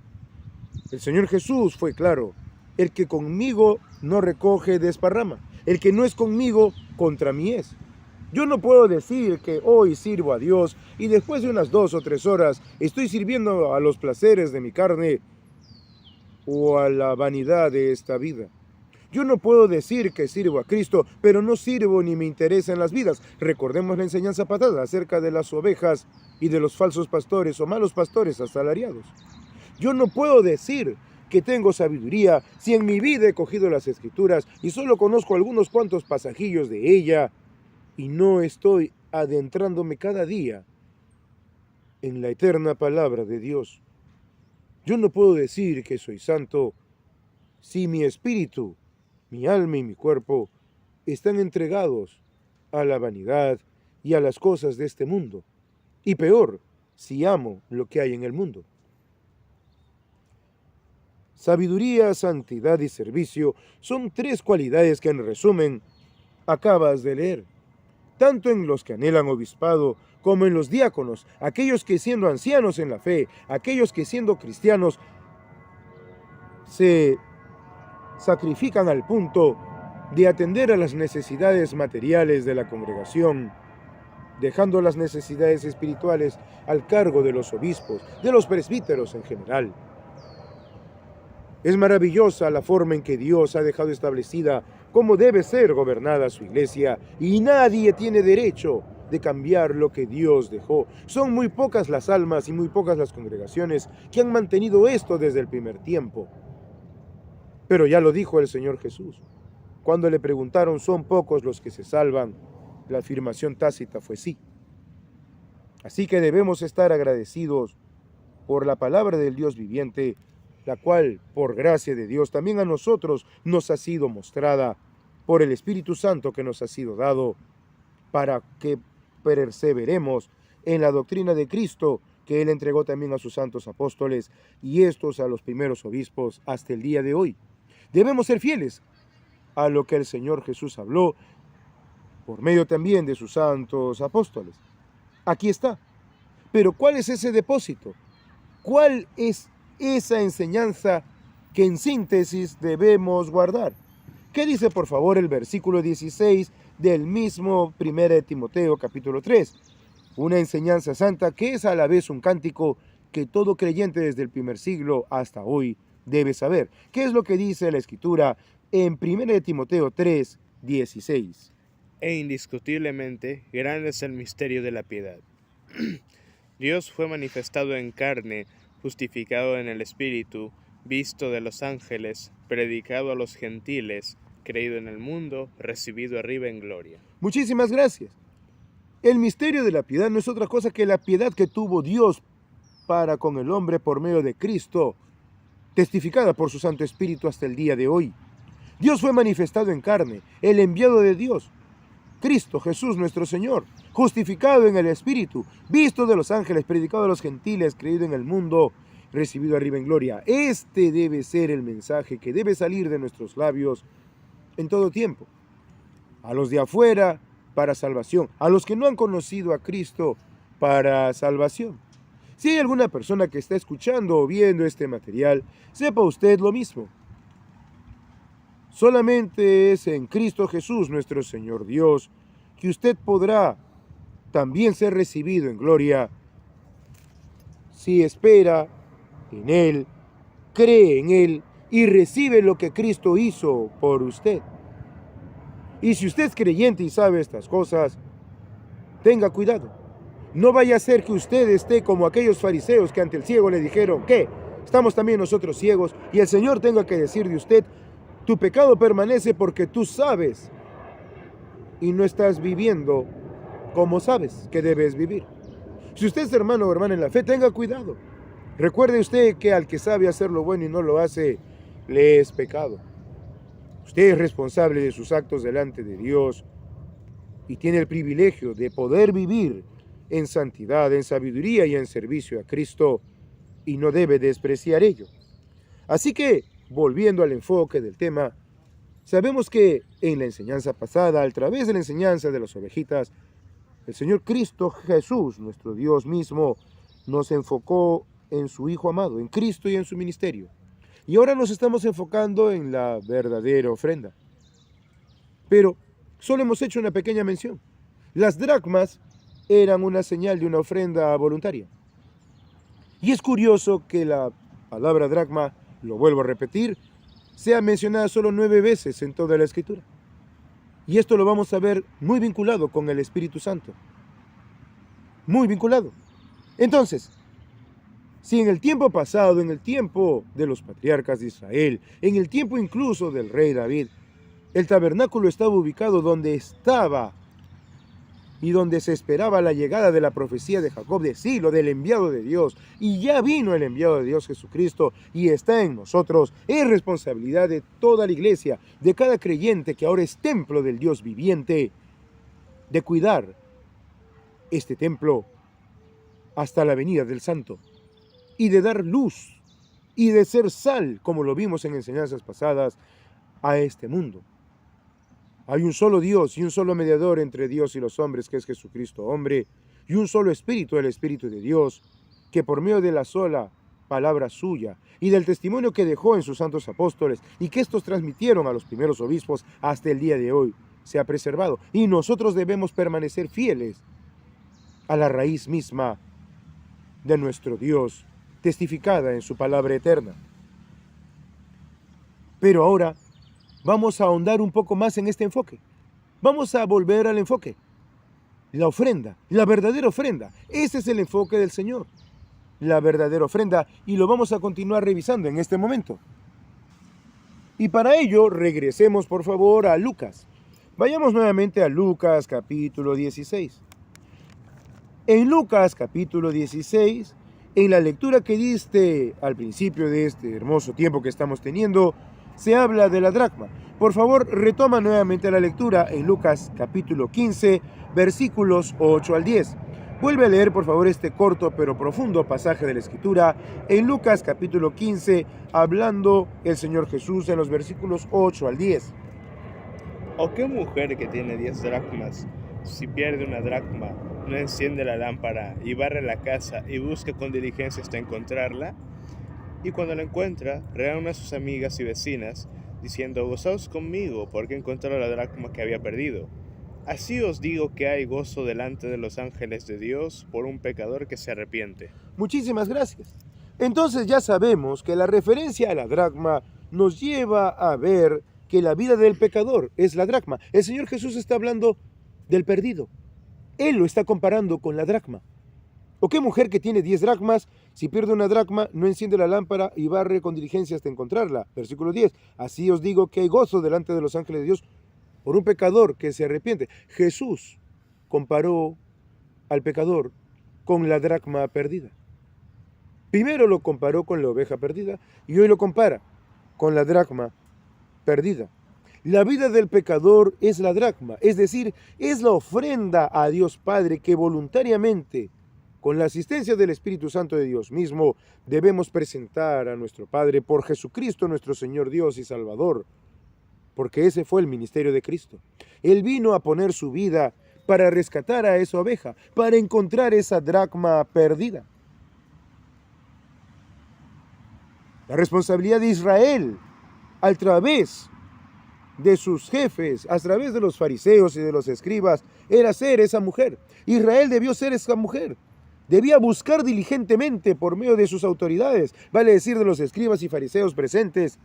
El Señor Jesús fue claro: el que conmigo no recoge, desparrama. El que no es conmigo, contra mí es. Yo no puedo decir que hoy sirvo a Dios y después de unas 2 o 3 horas estoy sirviendo a los placeres de mi carne o a la vanidad de esta vida. Yo no puedo decir que sirvo a Cristo, pero no sirvo ni me interesan las vidas. Recordemos la enseñanza pasada acerca de las ovejas y de los falsos pastores o malos pastores asalariados. Yo no puedo decir que tengo sabiduría si en mi vida he cogido las Escrituras y solo conozco algunos cuantos pasajillos de ella y no estoy adentrándome cada día en la eterna palabra de Dios. Yo no puedo decir que soy santo si mi espíritu, mi alma y mi cuerpo están entregados a la vanidad y a las cosas de este mundo. Y peor, si amo lo que hay en el mundo. Sabiduría, santidad y servicio son 3 cualidades que en resumen acabas de leer. Tanto en los que anhelan obispado como en los diáconos, aquellos que siendo ancianos en la fe, aquellos que siendo cristianos se sacrifican al punto de atender a las necesidades materiales de la congregación, dejando las necesidades espirituales al cargo de los obispos, de los presbíteros en general. Es maravillosa la forma en que Dios ha dejado establecida cómo debe ser gobernada su iglesia, y nadie tiene derecho de cambiar lo que Dios dejó. Son muy pocas las almas y muy pocas las congregaciones que han mantenido esto desde el primer tiempo. Pero ya lo dijo el Señor Jesús. Cuando le preguntaron, ¿son pocos los que se salvan?, la afirmación tácita fue sí. Así que debemos estar agradecidos por la palabra del Dios viviente, la cual, por gracia de Dios, también a nosotros nos ha sido mostrada por el Espíritu Santo que nos ha sido dado, para que perseveremos en la doctrina de Cristo que Él entregó también a sus santos apóstoles y estos a los primeros obispos hasta el día de hoy. Debemos ser fieles a lo que el Señor Jesús habló por medio también de sus santos apóstoles. Aquí está. Pero ¿cuál es ese depósito? ¿Cuál es esa enseñanza que en síntesis debemos guardar? ¿Qué dice por favor el versículo 16 del mismo 1 de Timoteo capítulo 3? Una enseñanza santa que es a la vez un cántico que todo creyente desde el primer siglo hasta hoy debe saber. ¿Qué es lo que dice la Escritura en 1 Timoteo 3, 16? E indiscutiblemente grande es el misterio de la piedad. Dios fue manifestado en carne, justificado en el Espíritu, visto de los ángeles, predicado a los gentiles, creído en el mundo, recibido arriba en gloria. Muchísimas gracias. El misterio de la piedad no es otra cosa que la piedad que tuvo Dios para con el hombre por medio de Cristo, testificada por su Santo Espíritu hasta el día de hoy. Dios fue manifestado en carne, el enviado de Dios, Cristo Jesús nuestro Señor, justificado en el Espíritu, visto de los ángeles, predicado a los gentiles, creído en el mundo, recibido arriba en gloria. Este debe ser el mensaje que debe salir de nuestros labios en todo tiempo. A los de afuera, para salvación. A los que no han conocido a Cristo, para salvación. Si hay alguna persona que está escuchando o viendo este material, sepa usted lo mismo. Solamente es en Cristo Jesús, nuestro Señor Dios, que usted podrá también ser recibido en gloria si espera en Él, cree en Él y recibe lo que Cristo hizo por usted. Y si usted es creyente y sabe estas cosas, tenga cuidado. No vaya a ser que usted esté como aquellos fariseos que ante el ciego le dijeron, ¿qué? Estamos también nosotros ciegos, y el Señor tenga que decir de usted, tu pecado permanece porque tú sabes y no estás viviendo como sabes que debes vivir. Si usted es hermano o hermana en la fe, tenga cuidado. Recuerde usted que al que sabe hacer lo bueno y no lo hace, le es pecado. Usted es responsable de sus actos delante de Dios y tiene el privilegio de poder vivir en santidad, en sabiduría y en servicio a Cristo, y no debe despreciar ello. Así que, volviendo al enfoque del tema, sabemos que en la enseñanza pasada, a través de la enseñanza de las ovejitas, el Señor Cristo Jesús, nuestro Dios mismo, nos enfocó en su Hijo amado, en Cristo y en su ministerio. Y ahora nos estamos enfocando en la verdadera ofrenda. Pero solo hemos hecho una pequeña mención. Las dracmas eran una señal de una ofrenda voluntaria. Y es curioso que la palabra dracma, lo vuelvo a repetir, sea mencionada solo 9 veces en toda la Escritura. Y esto lo vamos a ver muy vinculado con el Espíritu Santo. Muy vinculado. Entonces, si en el tiempo pasado, en el tiempo de los patriarcas de Israel, en el tiempo incluso del rey David, el tabernáculo estaba ubicado donde estaba y donde se esperaba la llegada de la profecía de Jacob de Silo, del enviado de Dios, y ya vino el enviado de Dios Jesucristo y está en nosotros, es responsabilidad de toda la iglesia, de cada creyente que ahora es templo del Dios viviente, de cuidar este templo hasta la venida del Santo, y de dar luz, y de ser sal, como lo vimos en enseñanzas pasadas, a este mundo. Hay un solo Dios y un solo mediador entre Dios y los hombres, que es Jesucristo hombre, y un solo Espíritu, el Espíritu de Dios, que por medio de la sola palabra suya y del testimonio que dejó en sus santos apóstoles y que estos transmitieron a los primeros obispos hasta el día de hoy, se ha preservado. Y nosotros debemos permanecer fieles a la raíz misma de nuestro Dios, testificada en su palabra eterna. Pero ahora vamos a ahondar un poco más en este enfoque. Vamos a volver al enfoque. La ofrenda, la verdadera ofrenda. Ese es el enfoque del Señor. La verdadera ofrenda. Y lo vamos a continuar revisando en este momento. Y para ello, regresemos por favor a Lucas. Vayamos nuevamente a Lucas capítulo 16. En Lucas capítulo 16, en la lectura que diste al principio de este hermoso tiempo que estamos teniendo, se habla de la dracma. Por favor, retoma nuevamente la lectura en Lucas capítulo 15, versículos 8 al 10. Vuelve a leer, por favor, este corto pero profundo pasaje de la Escritura en Lucas capítulo 15, hablando el Señor Jesús en los versículos 8 al 10. ¿O qué mujer que tiene 10 dracmas, si pierde una dracma, no enciende la lámpara y barre la casa y busca con diligencia hasta encontrarla? Y cuando la encuentra, reúne a sus amigas y vecinas, diciendo, gozaos conmigo, porque he encontrado la dracma que había perdido. Así os digo que hay gozo delante de los ángeles de Dios por un pecador que se arrepiente. Muchísimas gracias. Entonces ya sabemos que la referencia a la dracma nos lleva a ver que la vida del pecador es la dracma. El Señor Jesús está hablando del perdido. Él lo está comparando con la dracma. ¿O qué mujer que tiene 10 dracmas, si pierde una dracma, no enciende la lámpara y barre con diligencia hasta encontrarla? Versículo 10. Así os digo que hay gozo delante de los ángeles de Dios por un pecador que se arrepiente. Jesús comparó al pecador con la dracma perdida. Primero lo comparó con la oveja perdida y hoy lo compara con la dracma perdida. La vida del pecador es la dracma, es decir, es la ofrenda a Dios Padre que voluntariamente, con la asistencia del Espíritu Santo de Dios mismo, debemos presentar a nuestro Padre por Jesucristo nuestro Señor Dios y Salvador, porque ese fue el ministerio de Cristo. Él vino a poner su vida para rescatar a esa oveja, para encontrar esa dracma perdida. La responsabilidad de Israel, a través de sus jefes, a través de los fariseos y de los escribas, era ser esa mujer. Israel debió ser esa mujer. Debía buscar diligentemente por medio de sus autoridades, vale decir de los escribas y fariseos presentes,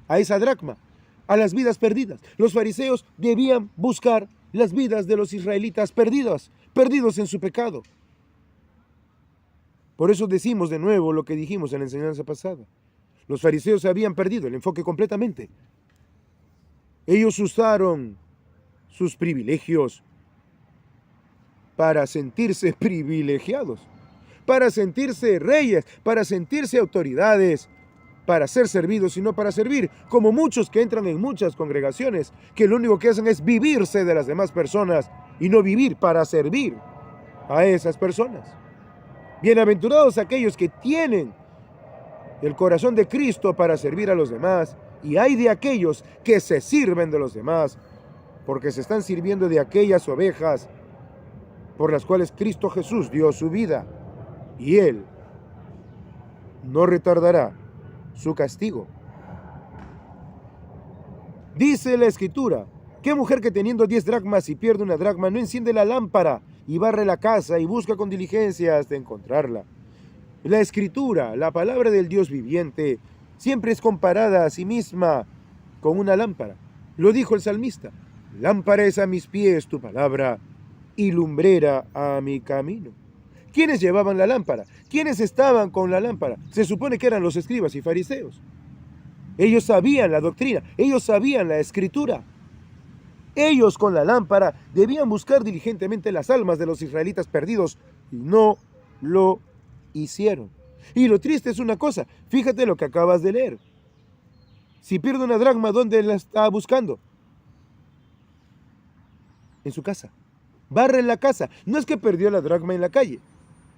a esa dracma, a las vidas perdidas. Los fariseos debían buscar las vidas de los israelitas perdidos en su pecado. Por eso decimos de nuevo lo que dijimos en la enseñanza pasada. Los fariseos se habían perdido el enfoque completamente. Ellos usaron sus privilegios para sentirse privilegiados, para sentirse reyes, para sentirse autoridades, para ser servidos y no para servir, como muchos que entran en muchas congregaciones, que lo único que hacen es vivirse de las demás personas y no vivir para servir a esas personas. Bienaventurados aquellos que tienen el corazón de Cristo para servir a los demás, y hay de aquellos que se sirven de los demás, porque se están sirviendo de aquellas ovejas por las cuales Cristo Jesús dio su vida, y Él no retardará su castigo. Dice la Escritura, ¿qué mujer que teniendo 10 dracmas y pierde una dracma no enciende la lámpara y barre la casa y busca con diligencia hasta encontrarla? La Escritura, la palabra del Dios viviente, siempre es comparada a sí misma con una lámpara. Lo dijo el salmista, lámpara es a mis pies tu palabra y lumbrera a mi camino. ¿Quiénes llevaban la lámpara? ¿Quiénes estaban con la lámpara? Se supone que eran los escribas y fariseos. Ellos sabían la doctrina, ellos sabían la Escritura. Ellos con la lámpara debían buscar diligentemente las almas de los israelitas perdidos y no lo hicieron. Y lo triste es una cosa, fíjate lo que acabas de leer. Si pierde una dracma, ¿dónde la está buscando? En su casa. Barre en la casa. No es que perdió la dracma en la calle.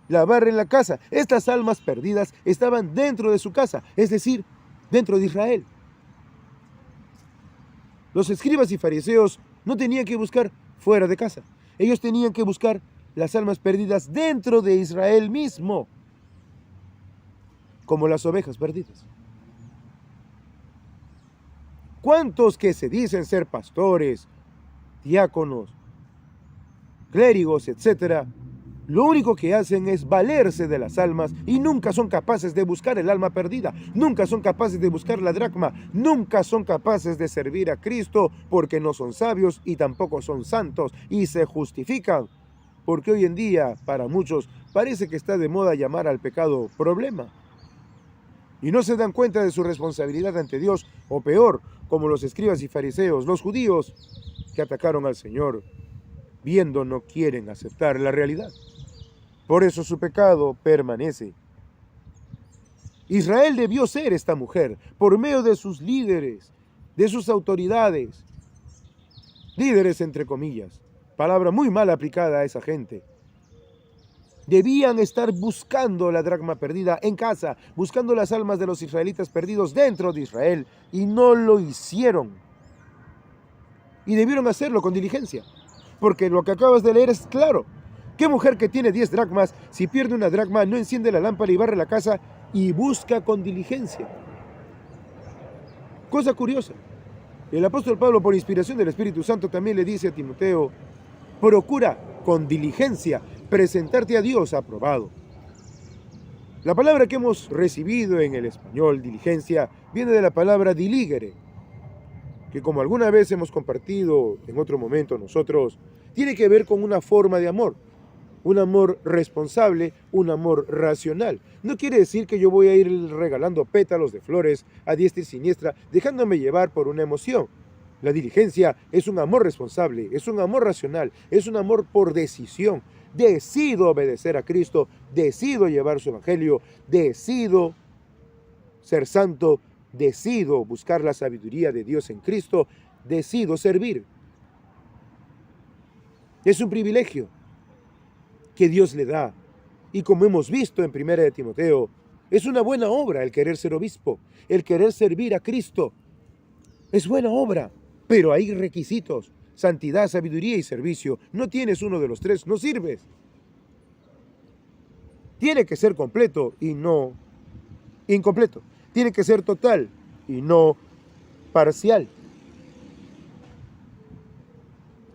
La barre en la casa. Estas almas perdidas estaban dentro de su casa, es decir, dentro de Israel. Los escribas y fariseos no tenían que buscar fuera de casa. Ellos tenían que buscar las almas perdidas dentro de Israel mismo, como las ovejas perdidas. ¿Cuántos que se dicen ser pastores, diáconos, clérigos, etcétera, lo único que hacen es valerse de las almas y nunca son capaces de buscar el alma perdida, nunca son capaces de buscar la dracma, nunca son capaces de servir a Cristo porque no son sabios y tampoco son santos y se justifican? Porque hoy en día, para muchos, parece que está de moda llamar al pecado problema. Y no se dan cuenta de su responsabilidad ante Dios, o peor, como los escribas y fariseos, los judíos que atacaron al Señor, viendo no quieren aceptar la realidad. Por eso su pecado permanece. Israel debió ser esta mujer, por medio de sus líderes, de sus autoridades, líderes entre comillas, palabra muy mal aplicada a esa gente. Debían estar buscando la dracma perdida en casa, buscando las almas de los israelitas perdidos dentro de Israel, y no lo hicieron. Y debieron hacerlo con diligencia, porque lo que acabas de leer es claro. ¿Qué mujer que tiene 10 dracmas, si pierde una dracma, no enciende la lámpara y barre la casa y busca con diligencia? Cosa curiosa, el apóstol Pablo, por inspiración del Espíritu Santo, también le dice a Timoteo, procura con diligencia presentarte a Dios aprobado. La palabra que hemos recibido en el español, diligencia, viene de la palabra diligere, que como alguna vez hemos compartido en otro momento nosotros, tiene que ver con una forma de amor. Un amor responsable, un amor racional. No quiere decir que yo voy a ir regalando pétalos de flores a diestra y siniestra, dejándome llevar por una emoción. La diligencia es un amor responsable, es un amor racional, es un amor por decisión. Decido obedecer a Cristo, decido llevar su evangelio, decido ser santo, decido buscar la sabiduría de Dios en Cristo, decido servir. Es un privilegio que Dios le da. Y como hemos visto en 1 de Timoteo, es una buena obra el querer ser obispo, el querer servir a Cristo. Es buena obra, pero hay requisitos: santidad, sabiduría y servicio. No tienes uno de los tres, no sirves. Tiene que ser completo y no incompleto. Tiene que ser total y no parcial.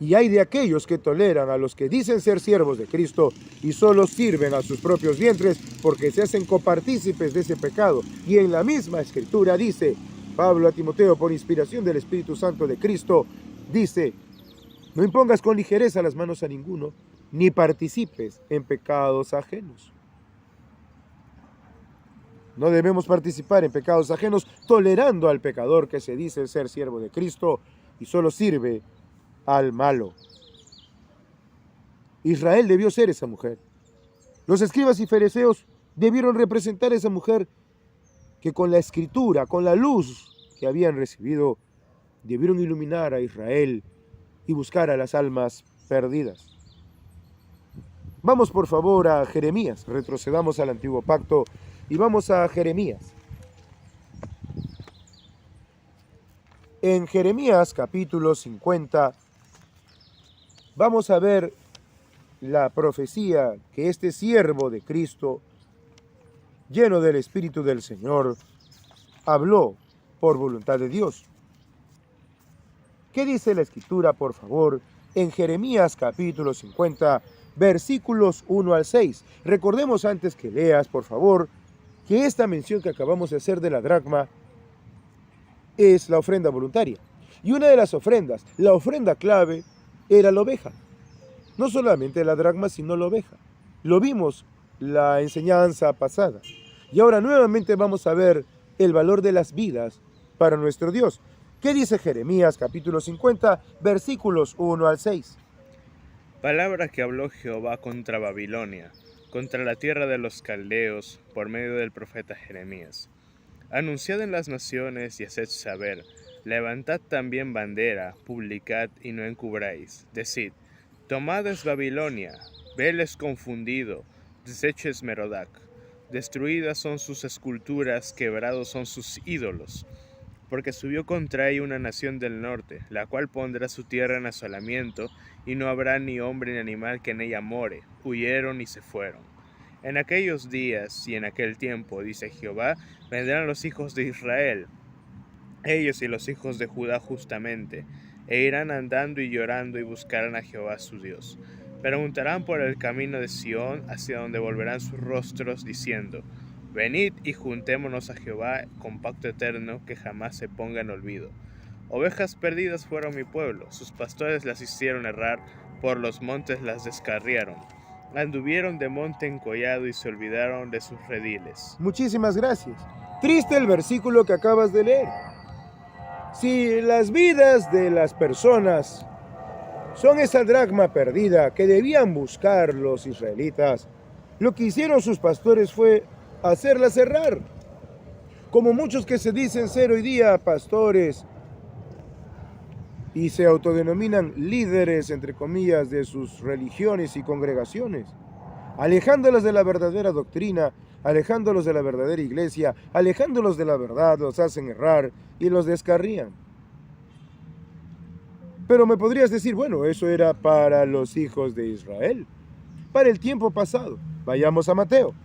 Y hay de aquellos que toleran a los que dicen ser siervos de Cristo y solo sirven a sus propios vientres porque se hacen copartícipes de ese pecado. Y en la misma escritura dice, Pablo a Timoteo, por inspiración del Espíritu Santo de Cristo, dice: no impongas con ligereza las manos a ninguno, ni participes en pecados ajenos. No debemos participar en pecados ajenos tolerando al pecador que se dice ser siervo de Cristo y solo sirve al malo. Israel debió ser esa mujer. Los escribas y fariseos debieron representar a esa mujer que con la escritura, con la luz que habían recibido, debieron iluminar a Israel y buscar a las almas perdidas. Vamos por favor a Jeremías, retrocedamos al Antiguo Pacto y vamos a Jeremías. En Jeremías capítulo 50 vamos a ver la profecía que este siervo de Cristo, lleno del Espíritu del Señor, habló por voluntad de Dios. ¿Qué dice la Escritura, por favor, en Jeremías capítulo 50, versículos 1 al 6? Recordemos antes que leas, por favor, que esta mención que acabamos de hacer de la dracma es la ofrenda voluntaria. Y una de las ofrendas, la ofrenda clave, era la oveja. No solamente la dracma, sino la oveja. Lo vimos la enseñanza pasada. Y ahora nuevamente vamos a ver el valor de las vidas para nuestro Dios. ¿Qué dice Jeremías capítulo 50, versículos 1 al 6? Palabra que habló Jehová contra Babilonia, contra la tierra de los caldeos, por medio del profeta Jeremías. Anunciad en las naciones y haced saber, levantad también bandera, publicad y no encubráis. Decid, tomad es Babilonia, Bel es confundido, deshecho es Merodac. Destruidas son sus esculturas, quebrados son sus ídolos. Porque subió contra ella una nación del norte, la cual pondrá su tierra en asolamiento, y no habrá ni hombre ni animal que en ella more. Huyeron y se fueron. En aquellos días y en aquel tiempo, dice Jehová, vendrán los hijos de Israel, ellos y los hijos de Judá justamente, e irán andando y llorando y buscarán a Jehová su Dios. Preguntarán por el camino de Sión, hacia donde volverán sus rostros, diciendo: venid y juntémonos a Jehová con pacto eterno que jamás se ponga en olvido. Ovejas perdidas fueron mi pueblo, sus pastores las hicieron errar, por los montes las descarriaron. Anduvieron de monte en collado y se olvidaron de sus rediles. Muchísimas gracias. Triste el versículo que acabas de leer. Si las vidas de las personas son esa dracma perdida que debían buscar los israelitas, lo que hicieron sus pastores fue hacerlas errar. Como muchos que se dicen ser hoy día pastores y se autodenominan líderes, entre comillas, de sus religiones y congregaciones, alejándolos de la verdadera doctrina, alejándolos de la verdadera iglesia, alejándolos de la verdad, los hacen errar y los descarrían. Pero me podrías decir, bueno, eso era para los hijos de Israel, para el tiempo pasado. Vayamos a Mateo.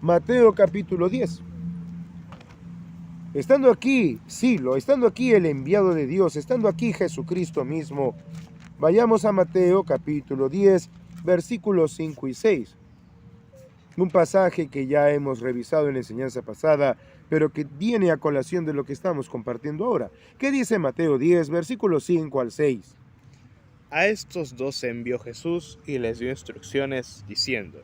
Mateo capítulo 10. Estando aquí Silo, estando aquí el enviado de Dios, estando aquí Jesucristo mismo, vayamos a Mateo capítulo 10, versículos 5 y 6. Un pasaje que ya hemos revisado en la enseñanza pasada, pero que viene a colación de lo que estamos compartiendo ahora. ¿Qué dice Mateo 10, versículos 5 al 6? A estos 12 envió Jesús y les dio instrucciones, diciendo: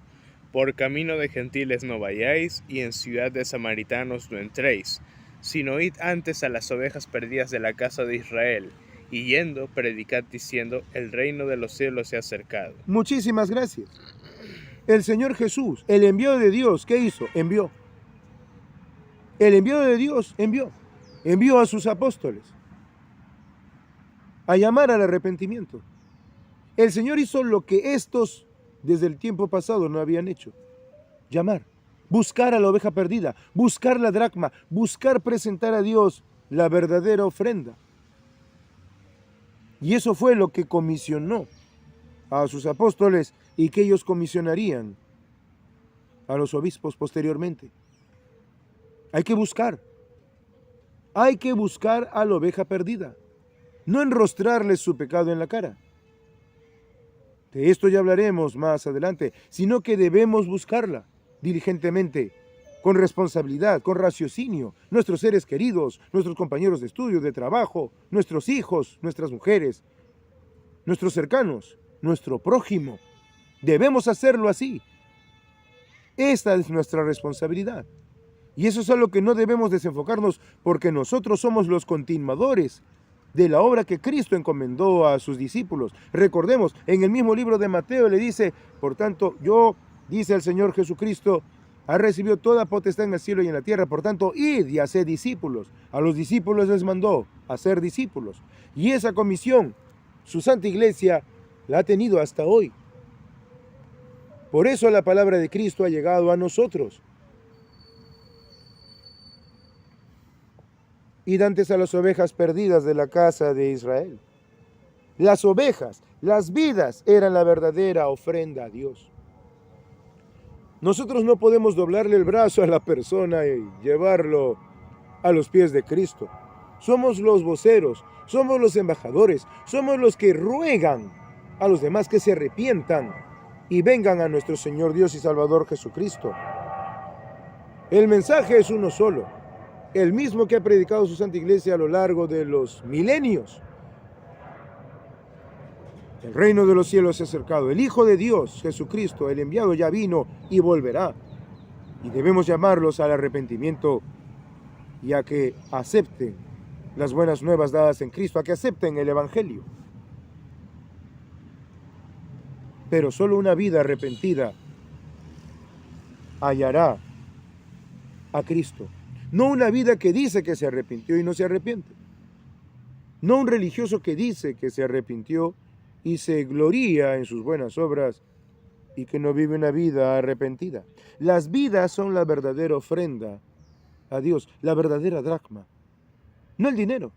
Por camino de gentiles no vayáis, y en ciudad de samaritanos no entréis, sino id antes a las ovejas perdidas de la casa de Israel, y yendo, predicad diciendo: El reino de los cielos se ha acercado. Muchísimas gracias. El Señor Jesús, el enviado de Dios, ¿qué hizo? Envió. El enviado de Dios envió. Envió a sus apóstoles a llamar al arrepentimiento. El Señor hizo lo que estos desde el tiempo pasado no habían hecho. Llamar, buscar a la oveja perdida, buscar la dracma, buscar presentar a Dios la verdadera ofrenda. Y eso fue lo que comisionó a sus apóstoles y que ellos comisionarían a los obispos posteriormente. Hay que buscar a la oveja perdida, no enrostrarles su pecado en la cara. De esto ya hablaremos más adelante, sino que debemos buscarla diligentemente, con responsabilidad, con raciocinio, nuestros seres queridos, nuestros compañeros de estudio, de trabajo, nuestros hijos, nuestras mujeres, nuestros cercanos, nuestro prójimo. Debemos hacerlo así. Esta es nuestra responsabilidad. Y eso es a lo que no debemos desenfocarnos, porque nosotros somos los continuadores de la obra que Cristo encomendó a sus discípulos. Recordemos, en el mismo libro de Mateo le dice: por tanto, dice el Señor Jesucristo, ha recibido toda potestad en el cielo y en la tierra, por tanto, id y haced discípulos. A los discípulos les mandó a ser discípulos. Y esa comisión, su Santa Iglesia, la ha tenido hasta hoy. Por eso la palabra de Cristo ha llegado a nosotros. Id antes a las ovejas perdidas de la casa de Israel. Las ovejas, las vidas eran la verdadera ofrenda a Dios. Nosotros no podemos doblarle el brazo a la persona y llevarlo a los pies de Cristo. Somos los voceros, somos los embajadores, somos los que ruegan a los demás que se arrepientan y vengan a nuestro Señor Dios y Salvador Jesucristo. El mensaje es uno solo, el mismo que ha predicado su Santa Iglesia a lo largo de los milenios. El reino de los cielos se ha acercado. El Hijo de Dios, Jesucristo, el enviado, ya vino y volverá. Y debemos llamarlos al arrepentimiento y a que acepten las buenas nuevas dadas en Cristo, a que acepten el Evangelio. Pero solo una vida arrepentida hallará a Cristo. No una vida que dice que se arrepintió y no se arrepiente. No un religioso que dice que se arrepintió y se gloría en sus buenas obras y que no vive una vida arrepentida. Las vidas son la verdadera ofrenda a Dios, la verdadera dracma, no el dinero.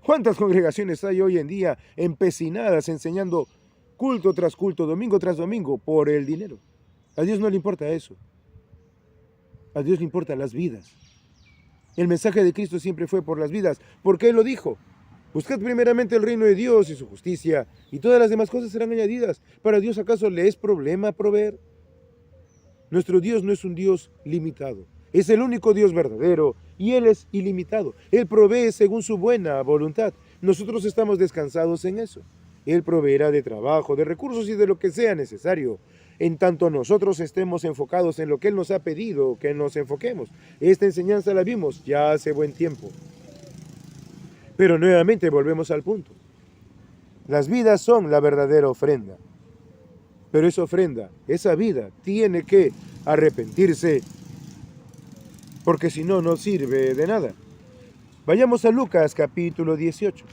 ¿Cuántas congregaciones hay hoy en día empecinadas enseñando culto tras culto, domingo tras domingo, por el dinero? A Dios no le importa eso. A Dios le importan las vidas. El mensaje de Cristo siempre fue por las vidas, porque Él lo dijo: buscad primeramente el reino de Dios y su justicia, y todas las demás cosas serán añadidas. ¿Para Dios acaso le es problema proveer? Nuestro Dios no es un Dios limitado. Es el único Dios verdadero, y Él es ilimitado. Él provee según su buena voluntad. Nosotros estamos descansados en eso. Él proveerá de trabajo, de recursos y de lo que sea necesario, en tanto nosotros estemos enfocados en lo que Él nos ha pedido que nos enfoquemos. Esta enseñanza la vimos ya hace buen tiempo. Pero nuevamente volvemos al punto. Las vidas son la verdadera ofrenda. Pero esa ofrenda, esa vida, tiene que arrepentirse, porque si no, no sirve de nada. Vayamos a Lucas capítulo 18.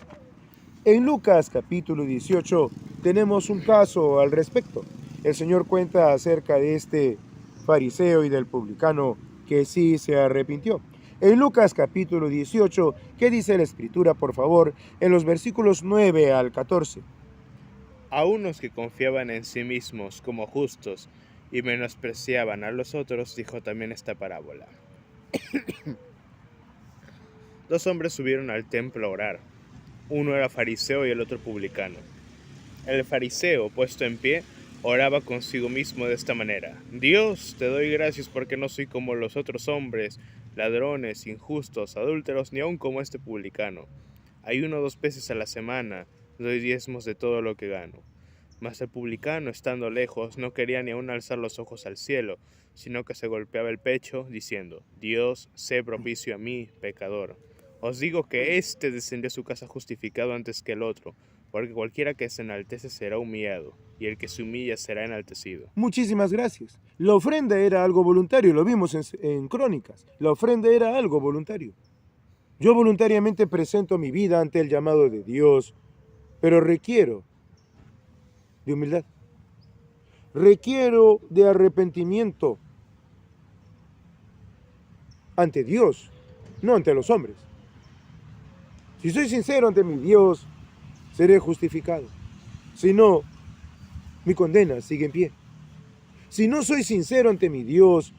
En Lucas capítulo 18 tenemos un caso al respecto. El Señor cuenta acerca de este fariseo y del publicano que sí se arrepintió. En Lucas capítulo 18, ¿qué dice la Escritura, por favor? En los versículos 9 al 14. A unos que confiaban en sí mismos como justos y menospreciaban a los otros, dijo también esta parábola. 2 hombres subieron al templo a orar. Uno era fariseo y el otro publicano. El fariseo, puesto en pie, Oraba consigo mismo de esta manera: Dios, te doy gracias porque no soy como los otros hombres, ladrones, injustos, adúlteros, ni aun como este publicano. Ayuno 2 veces a la semana, doy diezmos de todo lo que gano. Mas el publicano, estando lejos, no quería ni aun alzar los ojos al cielo, sino que se golpeaba el pecho, diciendo: Dios, sé propicio a mí, pecador. Os digo que éste descendió a su casa justificado antes que el otro, porque cualquiera que se enaltece será humillado, y el que se humilla será enaltecido. Muchísimas gracias. La ofrenda era algo voluntario, lo vimos en Crónicas. La ofrenda era algo voluntario. Yo voluntariamente presento mi vida ante el llamado de Dios, pero requiero de humildad. Requiero de arrepentimiento ante Dios, no ante los hombres. Si soy sincero ante mi Dios, seré justificado. Si no, mi condena sigue en pie. Si no soy sincero ante mi Dios,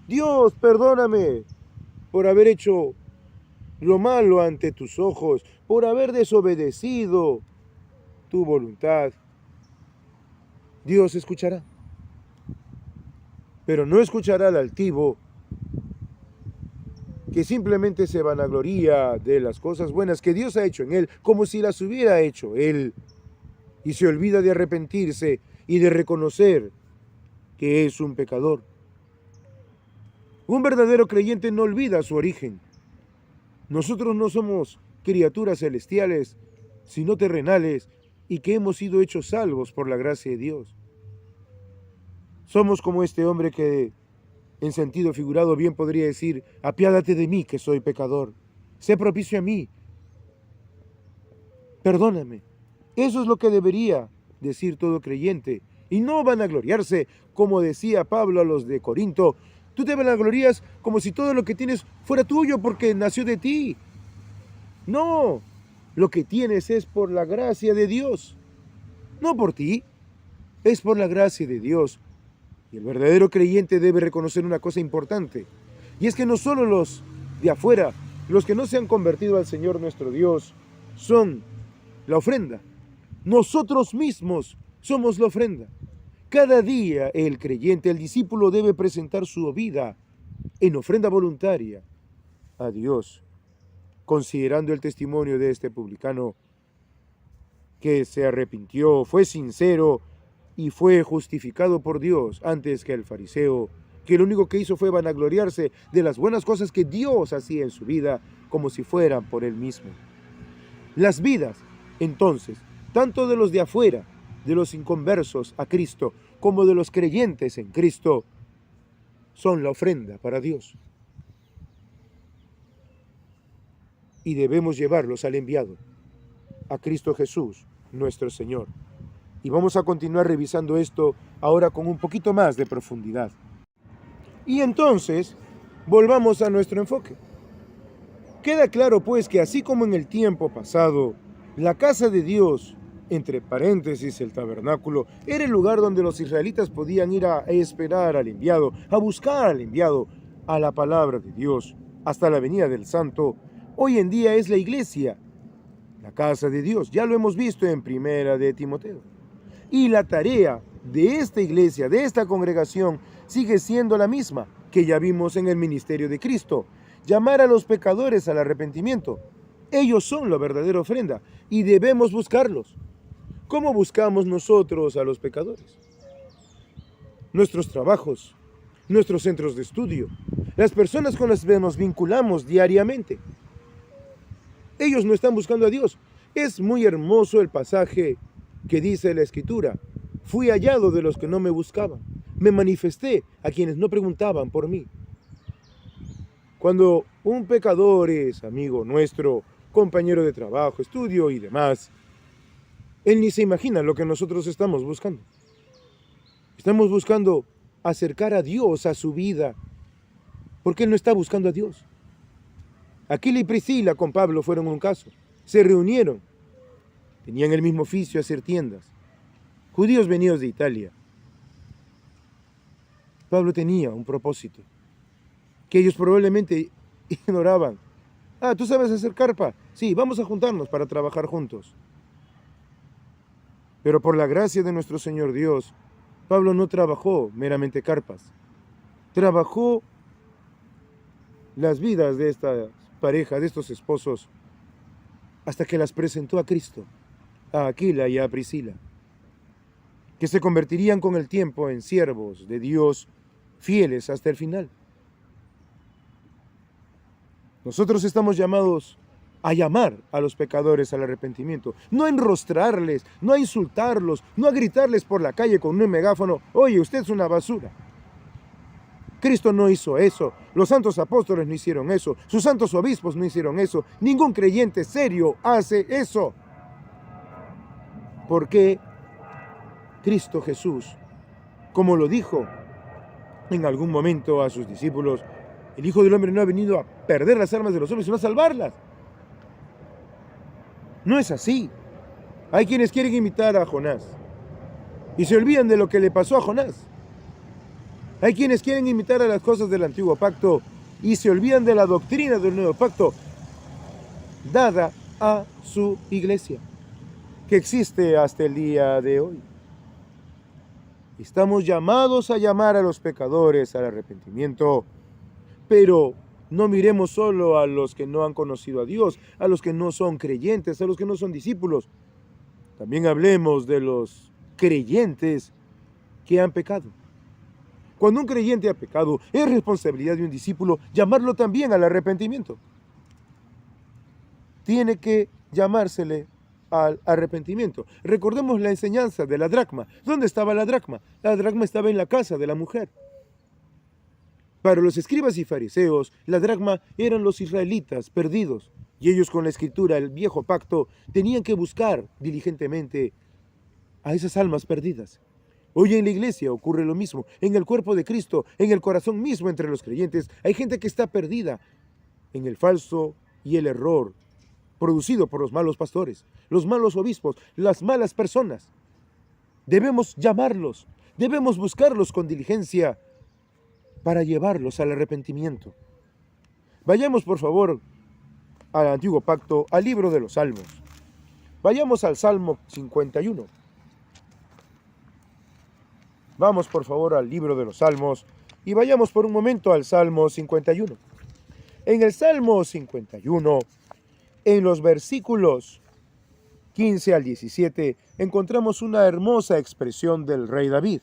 Dios, perdóname por haber hecho lo malo ante tus ojos, por haber desobedecido tu voluntad. Dios escuchará, pero no escuchará al altivo que simplemente se vanagloría de las cosas buenas que Dios ha hecho en él, como si las hubiera hecho él, y se olvida de arrepentirse y de reconocer que es un pecador. Un verdadero creyente no olvida su origen. Nosotros no somos criaturas celestiales, sino terrenales, y que hemos sido hechos salvos por la gracia de Dios. Somos como este hombre que, en sentido figurado, bien podría decir: apiádate de mí, que soy pecador. Sé propicio a mí. Perdóname. Eso es lo que debería decir todo creyente. Y no vanagloriarse, como decía Pablo a los de Corinto. Tú te vanaglorías como si todo lo que tienes fuera tuyo porque nació de ti. No, lo que tienes es por la gracia de Dios. No por ti, es por la gracia de Dios. Y el verdadero creyente debe reconocer una cosa importante. Y es que no solo los de afuera, los que no se han convertido al Señor nuestro Dios, son la ofrenda. Nosotros mismos somos la ofrenda. Cada día el creyente, el discípulo, debe presentar su vida en ofrenda voluntaria a Dios, considerando el testimonio de este publicano que se arrepintió, fue sincero y fue justificado por Dios antes que el fariseo, que lo único que hizo fue vanagloriarse de las buenas cosas que Dios hacía en su vida como si fueran por él mismo. Las vidas, entonces, tanto de los de afuera, de los inconversos a Cristo, como de los creyentes en Cristo, son la ofrenda para Dios. Y debemos llevarlos al enviado, a Cristo Jesús, nuestro Señor. Y vamos a continuar revisando esto ahora con un poquito más de profundidad. Y entonces, volvamos a nuestro enfoque. Queda claro pues que así como en el tiempo pasado, la casa de Dios, entre paréntesis el tabernáculo, era el lugar donde los israelitas podían ir a esperar al enviado, a buscar al enviado, a la palabra de Dios, hasta la venida del Santo. Hoy en día es la iglesia, la casa de Dios. Ya lo hemos visto en Primera de Timoteo. Y la tarea de esta iglesia, de esta congregación, sigue siendo la misma que ya vimos en el ministerio de Cristo: llamar a los pecadores al arrepentimiento. Ellos son la verdadera ofrenda y debemos buscarlos. ¿Cómo buscamos nosotros a los pecadores? Nuestros trabajos, nuestros centros de estudio, las personas con las que nos vinculamos diariamente. Ellos no están buscando a Dios. Es muy hermoso el pasaje que dice la Escritura: fui hallado de los que no me buscaban, me manifesté a quienes no preguntaban por mí. Cuando un pecador es amigo nuestro, compañero de trabajo, estudio y demás, él ni se imagina lo que nosotros estamos buscando. Estamos buscando acercar a Dios a su vida, porque él no está buscando a Dios. Aquila y Priscila con Pablo fueron un caso. Se reunieron. Tenían el mismo oficio, hacer tiendas. Judíos venidos de Italia. Pablo tenía un propósito que ellos probablemente ignoraban. ¿Tú sabes hacer carpa? Sí, vamos a juntarnos para trabajar juntos. Pero por la gracia de nuestro Señor Dios, Pablo no trabajó meramente carpas, trabajó las vidas de esta pareja, de estos esposos, hasta que las presentó a Cristo, a Aquila y a Priscila, que se convertirían con el tiempo en siervos de Dios fieles hasta el final. Nosotros estamos llamados a llamar a los pecadores al arrepentimiento, no a enrostrarles, no a insultarlos, no a gritarles por la calle con un megáfono: oye, usted es una basura. Cristo no hizo eso, los santos apóstoles no hicieron eso, sus santos obispos no hicieron eso, ningún creyente serio hace eso. Porque Cristo Jesús, como lo dijo en algún momento a sus discípulos, el Hijo del Hombre no ha venido a perder las almas de los hombres, sino a salvarlas. No es así. Hay quienes quieren imitar a Jonás y se olvidan de lo que le pasó a Jonás. Hay quienes quieren imitar a las cosas del antiguo pacto y se olvidan de la doctrina del nuevo pacto dada a su iglesia, que existe hasta el día de hoy. Estamos llamados a llamar a los pecadores al arrepentimiento, pero no miremos solo a los que no han conocido a Dios, a los que no son creyentes, a los que no son discípulos. También hablemos de los creyentes que han pecado. Cuando un creyente ha pecado, es responsabilidad de un discípulo llamarlo también al arrepentimiento. Tiene que llamársele al arrepentimiento. Recordemos la enseñanza de la dracma. ¿Dónde estaba la dracma? La dracma estaba en la casa de la mujer. Para los escribas y fariseos, la dracma eran los israelitas perdidos, y ellos con la escritura, el viejo pacto, tenían que buscar diligentemente a esas almas perdidas. Hoy en la iglesia ocurre lo mismo, en el cuerpo de Cristo, en el corazón mismo entre los creyentes, hay gente que está perdida en el falso y el error producido por los malos pastores, los malos obispos, las malas personas. Debemos llamarlos, debemos buscarlos con diligencia para llevarlos al arrepentimiento. Vayamos, por favor, al Antiguo Pacto, al libro de los Salmos. Vayamos al Salmo 51. Vamos, por favor, al libro de los Salmos y vayamos por un momento al Salmo 51. En el Salmo 51, en los versículos 15 al 17, encontramos una hermosa expresión del rey David.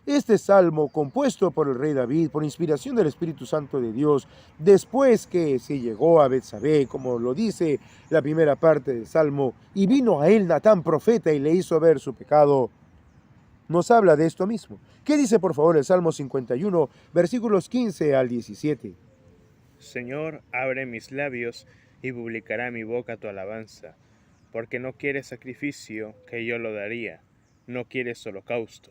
Este salmo, compuesto por el rey David, por inspiración del Espíritu Santo de Dios, después que se llegó a Betsabé, como lo dice la primera parte del salmo, y vino a él Natán profeta y le hizo ver su pecado, nos habla de esto mismo. ¿Qué dice, por favor, el Salmo 51, versículos 15 al 17? Señor, abre mis labios y publicará mi boca tu alabanza, porque no quieres sacrificio, que yo lo daría, no quieres holocausto.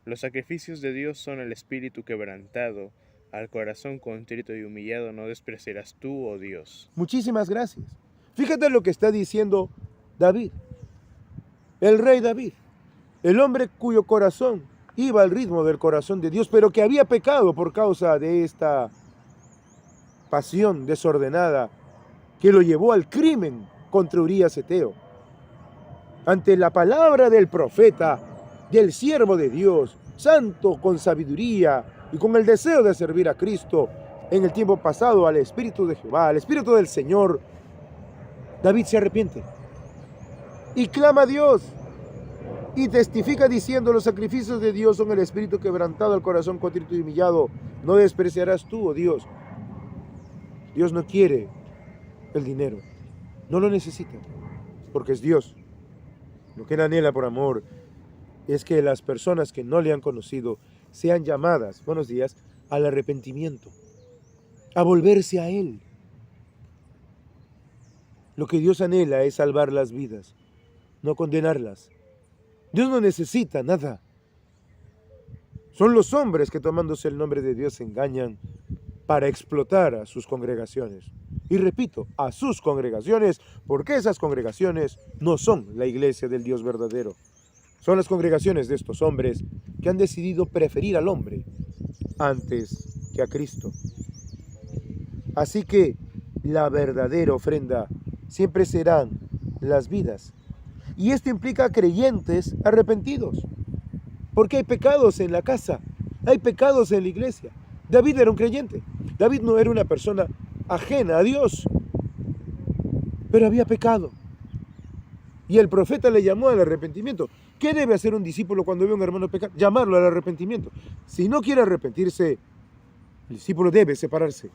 Los sacrificios de Dios son el espíritu quebrantado, al corazón contrito y humillado no despreciarás tú, oh Dios. Muchísimas gracias. Fíjate lo que está diciendo David, el rey David, el hombre cuyo corazón iba al ritmo del corazón de Dios, pero que había pecado por causa de esta pasión desordenada que lo llevó al crimen contra Urías Eteo. Ante la palabra del profeta, del siervo de Dios, santo con sabiduría y con el deseo de servir a Cristo en el tiempo pasado, al Espíritu de Jehová, al Espíritu del Señor, David se arrepiente y clama a Dios y testifica diciendo: los sacrificios de Dios son el espíritu quebrantado, al corazón contrito y humillado no despreciarás tú, oh Dios. Dios no quiere el dinero, no lo necesita, porque es Dios. Lo que él anhela por amor es que las personas que no le han conocido sean llamadas, buenos días, al arrepentimiento, a volverse a Él. Lo que Dios anhela es salvar las vidas, no condenarlas. Dios no necesita nada. Son los hombres que, tomándose el nombre de Dios, se engañan para explotar a sus congregaciones. Y repito, a sus congregaciones, porque esas congregaciones no son la iglesia del Dios verdadero. Son las congregaciones de estos hombres que han decidido preferir al hombre antes que a Cristo. Así que la verdadera ofrenda siempre serán las vidas. Y esto implica creyentes arrepentidos. Porque hay pecados en la casa, hay pecados en la iglesia. David era un creyente. David no era una persona ajena a Dios, pero había pecado. Y el profeta le llamó al arrepentimiento. ¿Qué debe hacer un discípulo cuando ve a un hermano pecar? Llamarlo al arrepentimiento. Si no quiere arrepentirse, el discípulo debe separarse.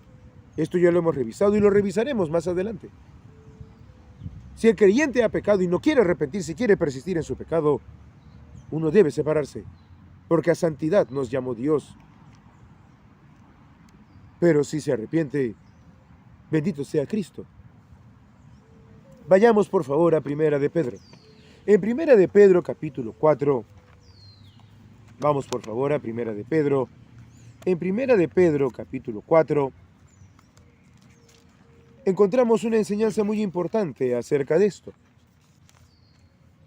Esto ya lo hemos revisado y lo revisaremos más adelante. Si el creyente ha pecado y no quiere arrepentirse, quiere persistir en su pecado, uno debe separarse, porque a santidad nos llamó Dios. Pero si se arrepiente, bendito sea Cristo. Vayamos por favor a Primera de Pedro. En Primera de Pedro capítulo 4, vamos por favor a Primera de Pedro. En Primera de Pedro capítulo 4, encontramos una enseñanza muy importante acerca de esto.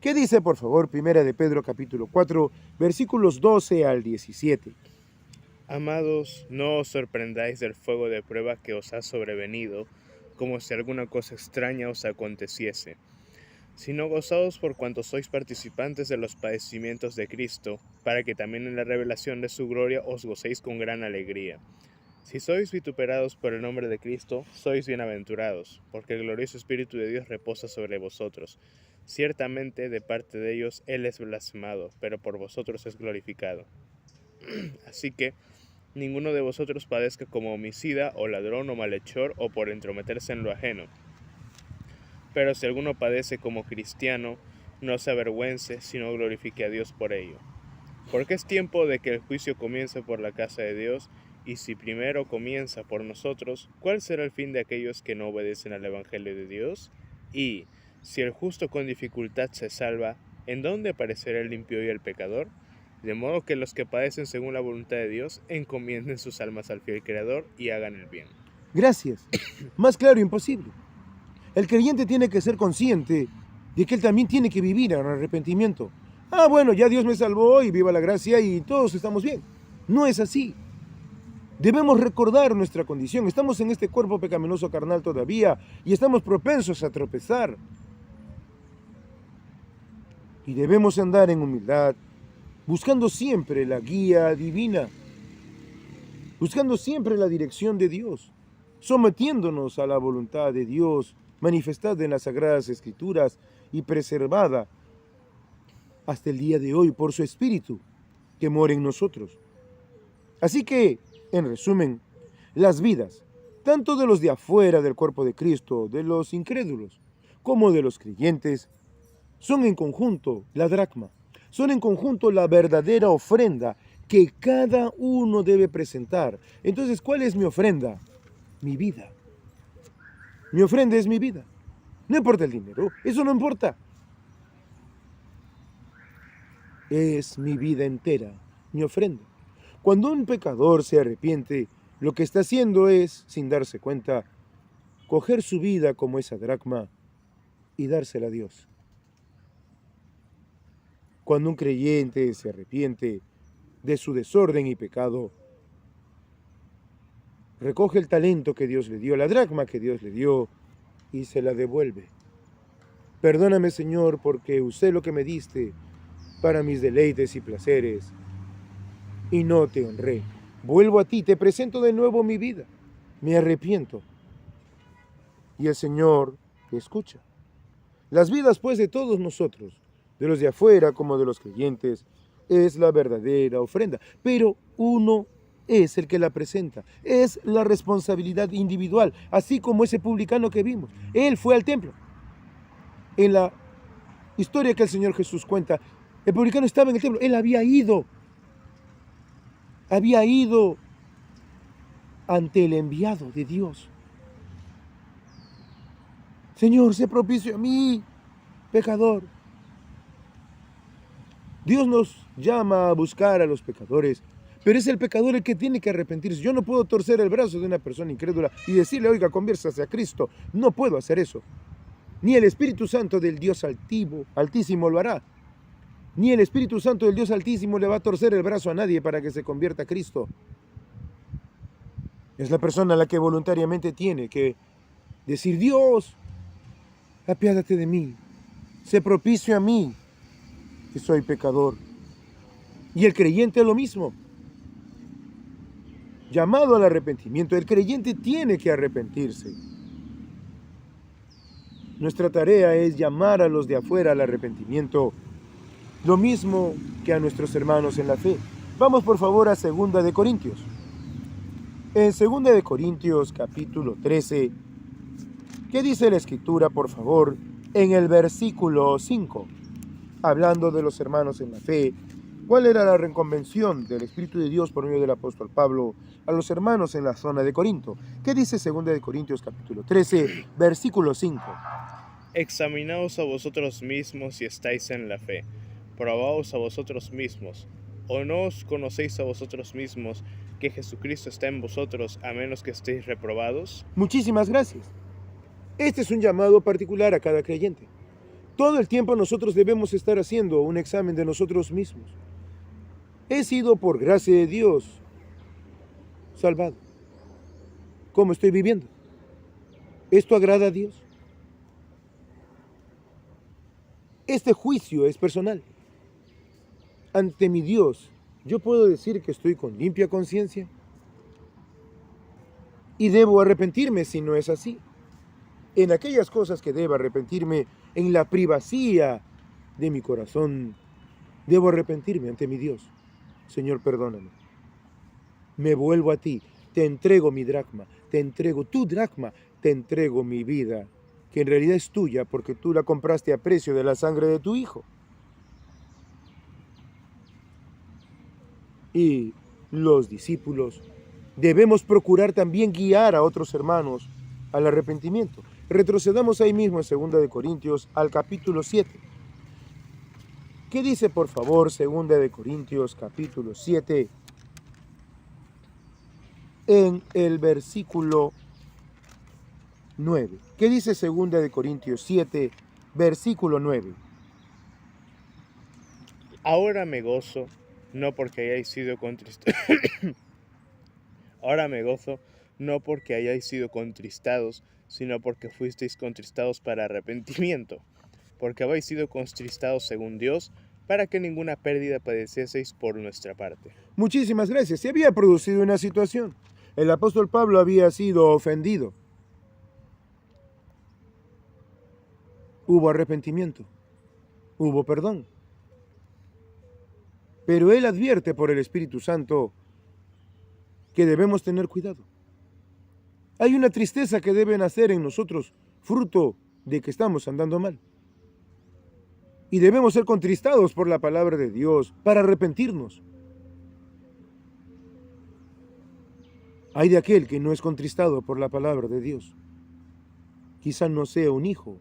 ¿Qué dice por favor Primera de Pedro capítulo 4, versículos 12 al 17? Amados, no os sorprendáis del fuego de prueba que os ha sobrevenido, como si alguna cosa extraña os aconteciese, sino gozaos por cuanto sois participantes de los padecimientos de Cristo, para que también en la revelación de su gloria os gocéis con gran alegría. Si sois vituperados por el nombre de Cristo, sois bienaventurados, porque el glorioso Espíritu de Dios reposa sobre vosotros. Ciertamente de parte de ellos Él es blasfemado, pero por vosotros es glorificado. Así que ninguno de vosotros padezca como homicida, o ladrón, o malhechor, o por entrometerse en lo ajeno. Pero si alguno padece como cristiano, no se avergüence, sino glorifique a Dios por ello. Porque es tiempo de que el juicio comience por la casa de Dios, y si primero comienza por nosotros, ¿cuál será el fin de aquellos que no obedecen al Evangelio de Dios? Y, si el justo con dificultad se salva, ¿en dónde aparecerá el limpio y el pecador? De modo que los que padecen según la voluntad de Dios encomienden sus almas al fiel Creador y hagan el bien. Gracias. Más claro imposible. El creyente tiene que ser consciente de que él también tiene que vivir en arrepentimiento. Bueno, ya Dios me salvó y viva la gracia y todos estamos bien. No es así. Debemos recordar nuestra condición. Estamos en este cuerpo pecaminoso carnal todavía y estamos propensos a tropezar. Y debemos andar en humildad, buscando siempre la guía divina, buscando siempre la dirección de Dios, sometiéndonos a la voluntad de Dios, manifestada en las Sagradas Escrituras y preservada hasta el día de hoy por su Espíritu que mora en nosotros. Así que, en resumen, las vidas, tanto de los de afuera del cuerpo de Cristo, de los incrédulos, como de los creyentes, son en conjunto la dracma, son en conjunto la verdadera ofrenda que cada uno debe presentar. Entonces, ¿cuál es mi ofrenda? Mi vida. Mi ofrenda es mi vida. No importa el dinero, eso no importa. Es mi vida entera, mi ofrenda. Cuando un pecador se arrepiente, lo que está haciendo es, sin darse cuenta, coger su vida como esa dracma y dársela a Dios. Cuando un creyente se arrepiente de su desorden y pecado, recoge el talento que Dios le dio, la dracma que Dios le dio, y se la devuelve. Perdóname, Señor, porque usé lo que me diste para mis deleites y placeres, y no te honré. Vuelvo a ti, te presento de nuevo mi vida. Me arrepiento. Y el Señor te escucha. Las vidas, pues, de todos nosotros, de los de afuera como de los creyentes, es la verdadera ofrenda. Pero uno es el que la presenta. Es la responsabilidad individual, así como ese publicano que vimos. Él fue al templo. En la historia que el Señor Jesús cuenta, el publicano estaba en el templo. Él había ido ante el enviado de Dios. Señor, sé propicio a mí, pecador. Dios nos llama a buscar a los pecadores, pero es el pecador el que tiene que arrepentirse. Yo no puedo torcer el brazo de una persona incrédula y decirle, oiga, conviértase a Cristo. No puedo hacer eso. Ni el Espíritu Santo del Dios Altísimo lo hará. Ni el Espíritu Santo del Dios Altísimo le va a torcer el brazo a nadie para que se convierta a Cristo. Es la persona a la que voluntariamente tiene que decir, Dios, apiádate de mí, sé propicio a mí, que soy pecador. Y el creyente lo mismo. Llamado al arrepentimiento, el creyente tiene que arrepentirse. Nuestra tarea es llamar a los de afuera al arrepentimiento, lo mismo que a nuestros hermanos en la fe. Vamos por favor a 2 de Corintios. En 2 de Corintios capítulo 13, ¿qué dice la Escritura, por favor? En el versículo 5, hablando de los hermanos en la fe, ¿cuál era la reconvención del Espíritu de Dios por medio del apóstol Pablo a los hermanos en la zona de Corinto? ¿Qué dice 2 de Corintios capítulo 13, versículo 5? Examinaos a vosotros mismos si estáis en la fe. Probaos a vosotros mismos. ¿O no os conocéis a vosotros mismos que Jesucristo está en vosotros, a menos que estéis reprobados? Muchísimas gracias. Este es un llamado particular a cada creyente. Todo el tiempo nosotros debemos estar haciendo un examen de nosotros mismos. He sido, por gracia de Dios, salvado. ¿Cómo estoy viviendo? ¿Esto agrada a Dios? Este juicio es personal. Ante mi Dios, ¿yo puedo decir que estoy con limpia conciencia? Y debo arrepentirme si no es así. En aquellas cosas que debo arrepentirme, en la privacidad de mi corazón, debo arrepentirme ante mi Dios. Señor, perdóname. Me vuelvo a ti, te entrego mi dracma, te entrego tu dracma, te entrego mi vida, que en realidad es tuya porque tú la compraste a precio de la sangre de tu Hijo. Y los discípulos debemos procurar también guiar a otros hermanos al arrepentimiento. Retrocedamos ahí mismo en 2 de Corintios al capítulo 7. ¿Qué dice, por favor, 2 de Corintios capítulo 7? En el versículo 9. ¿Qué dice 2 de Corintios 7, versículo 9? Ahora me gozo, no porque hayáis sido contristados. Ahora me gozo, no porque hayáis sido contristados, sino porque fuisteis contristados para arrepentimiento, porque habéis sido contristados según Dios, para que ninguna pérdida padecieseis por nuestra parte. Muchísimas gracias. Se había producido una situación. El apóstol Pablo había sido ofendido. Hubo arrepentimiento. Hubo perdón. Pero él advierte por el Espíritu Santo que debemos tener cuidado. Hay una tristeza que debe nacer en nosotros, fruto de que estamos andando mal. Y debemos ser contristados por la palabra de Dios para arrepentirnos. Hay de aquel que no es contristado por la palabra de Dios. Quizá no sea un hijo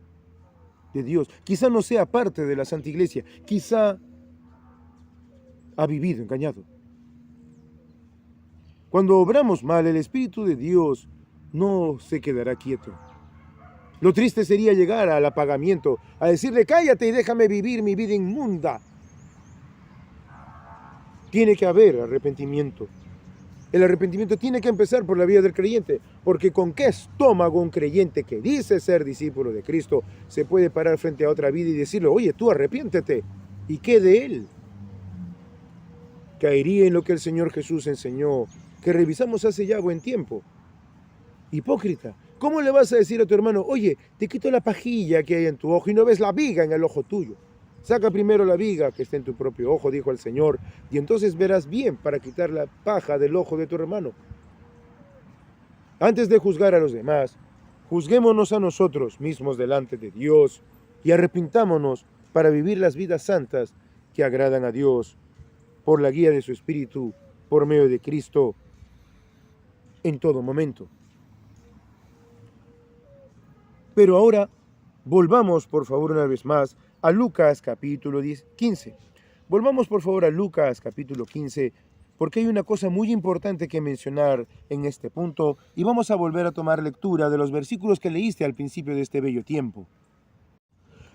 de Dios, quizá no sea parte de la Santa Iglesia, quizá ha vivido engañado. Cuando obramos mal, el Espíritu de Dios no se quedará quieto. Lo triste sería llegar al apagamiento, a decirle, cállate y déjame vivir mi vida inmunda. Tiene que haber arrepentimiento. El arrepentimiento tiene que empezar por la vida del creyente, porque ¿con qué estómago un creyente que dice ser discípulo de Cristo se puede parar frente a otra vida y decirle, oye, tú arrepiéntete? ¿Y qué de él? Caería en lo que el Señor Jesús enseñó, que revisamos hace ya buen tiempo. Hipócrita, ¿cómo le vas a decir a tu hermano, oye, te quito la pajilla que hay en tu ojo y no ves la viga en el ojo tuyo? Saca primero la viga que está en tu propio ojo, dijo el Señor, y entonces verás bien para quitar la paja del ojo de tu hermano. Antes de juzgar a los demás, juzguémonos a nosotros mismos delante de Dios y arrepintámonos para vivir las vidas santas que agradan a Dios por la guía de su Espíritu, por medio de Cristo, en todo momento. Pero ahora, volvamos por favor una vez más a Lucas capítulo 15. Volvamos por favor a Lucas capítulo 15, porque hay una cosa muy importante que mencionar en este punto, y vamos a volver a tomar lectura de los versículos que leíste al principio de este bello tiempo.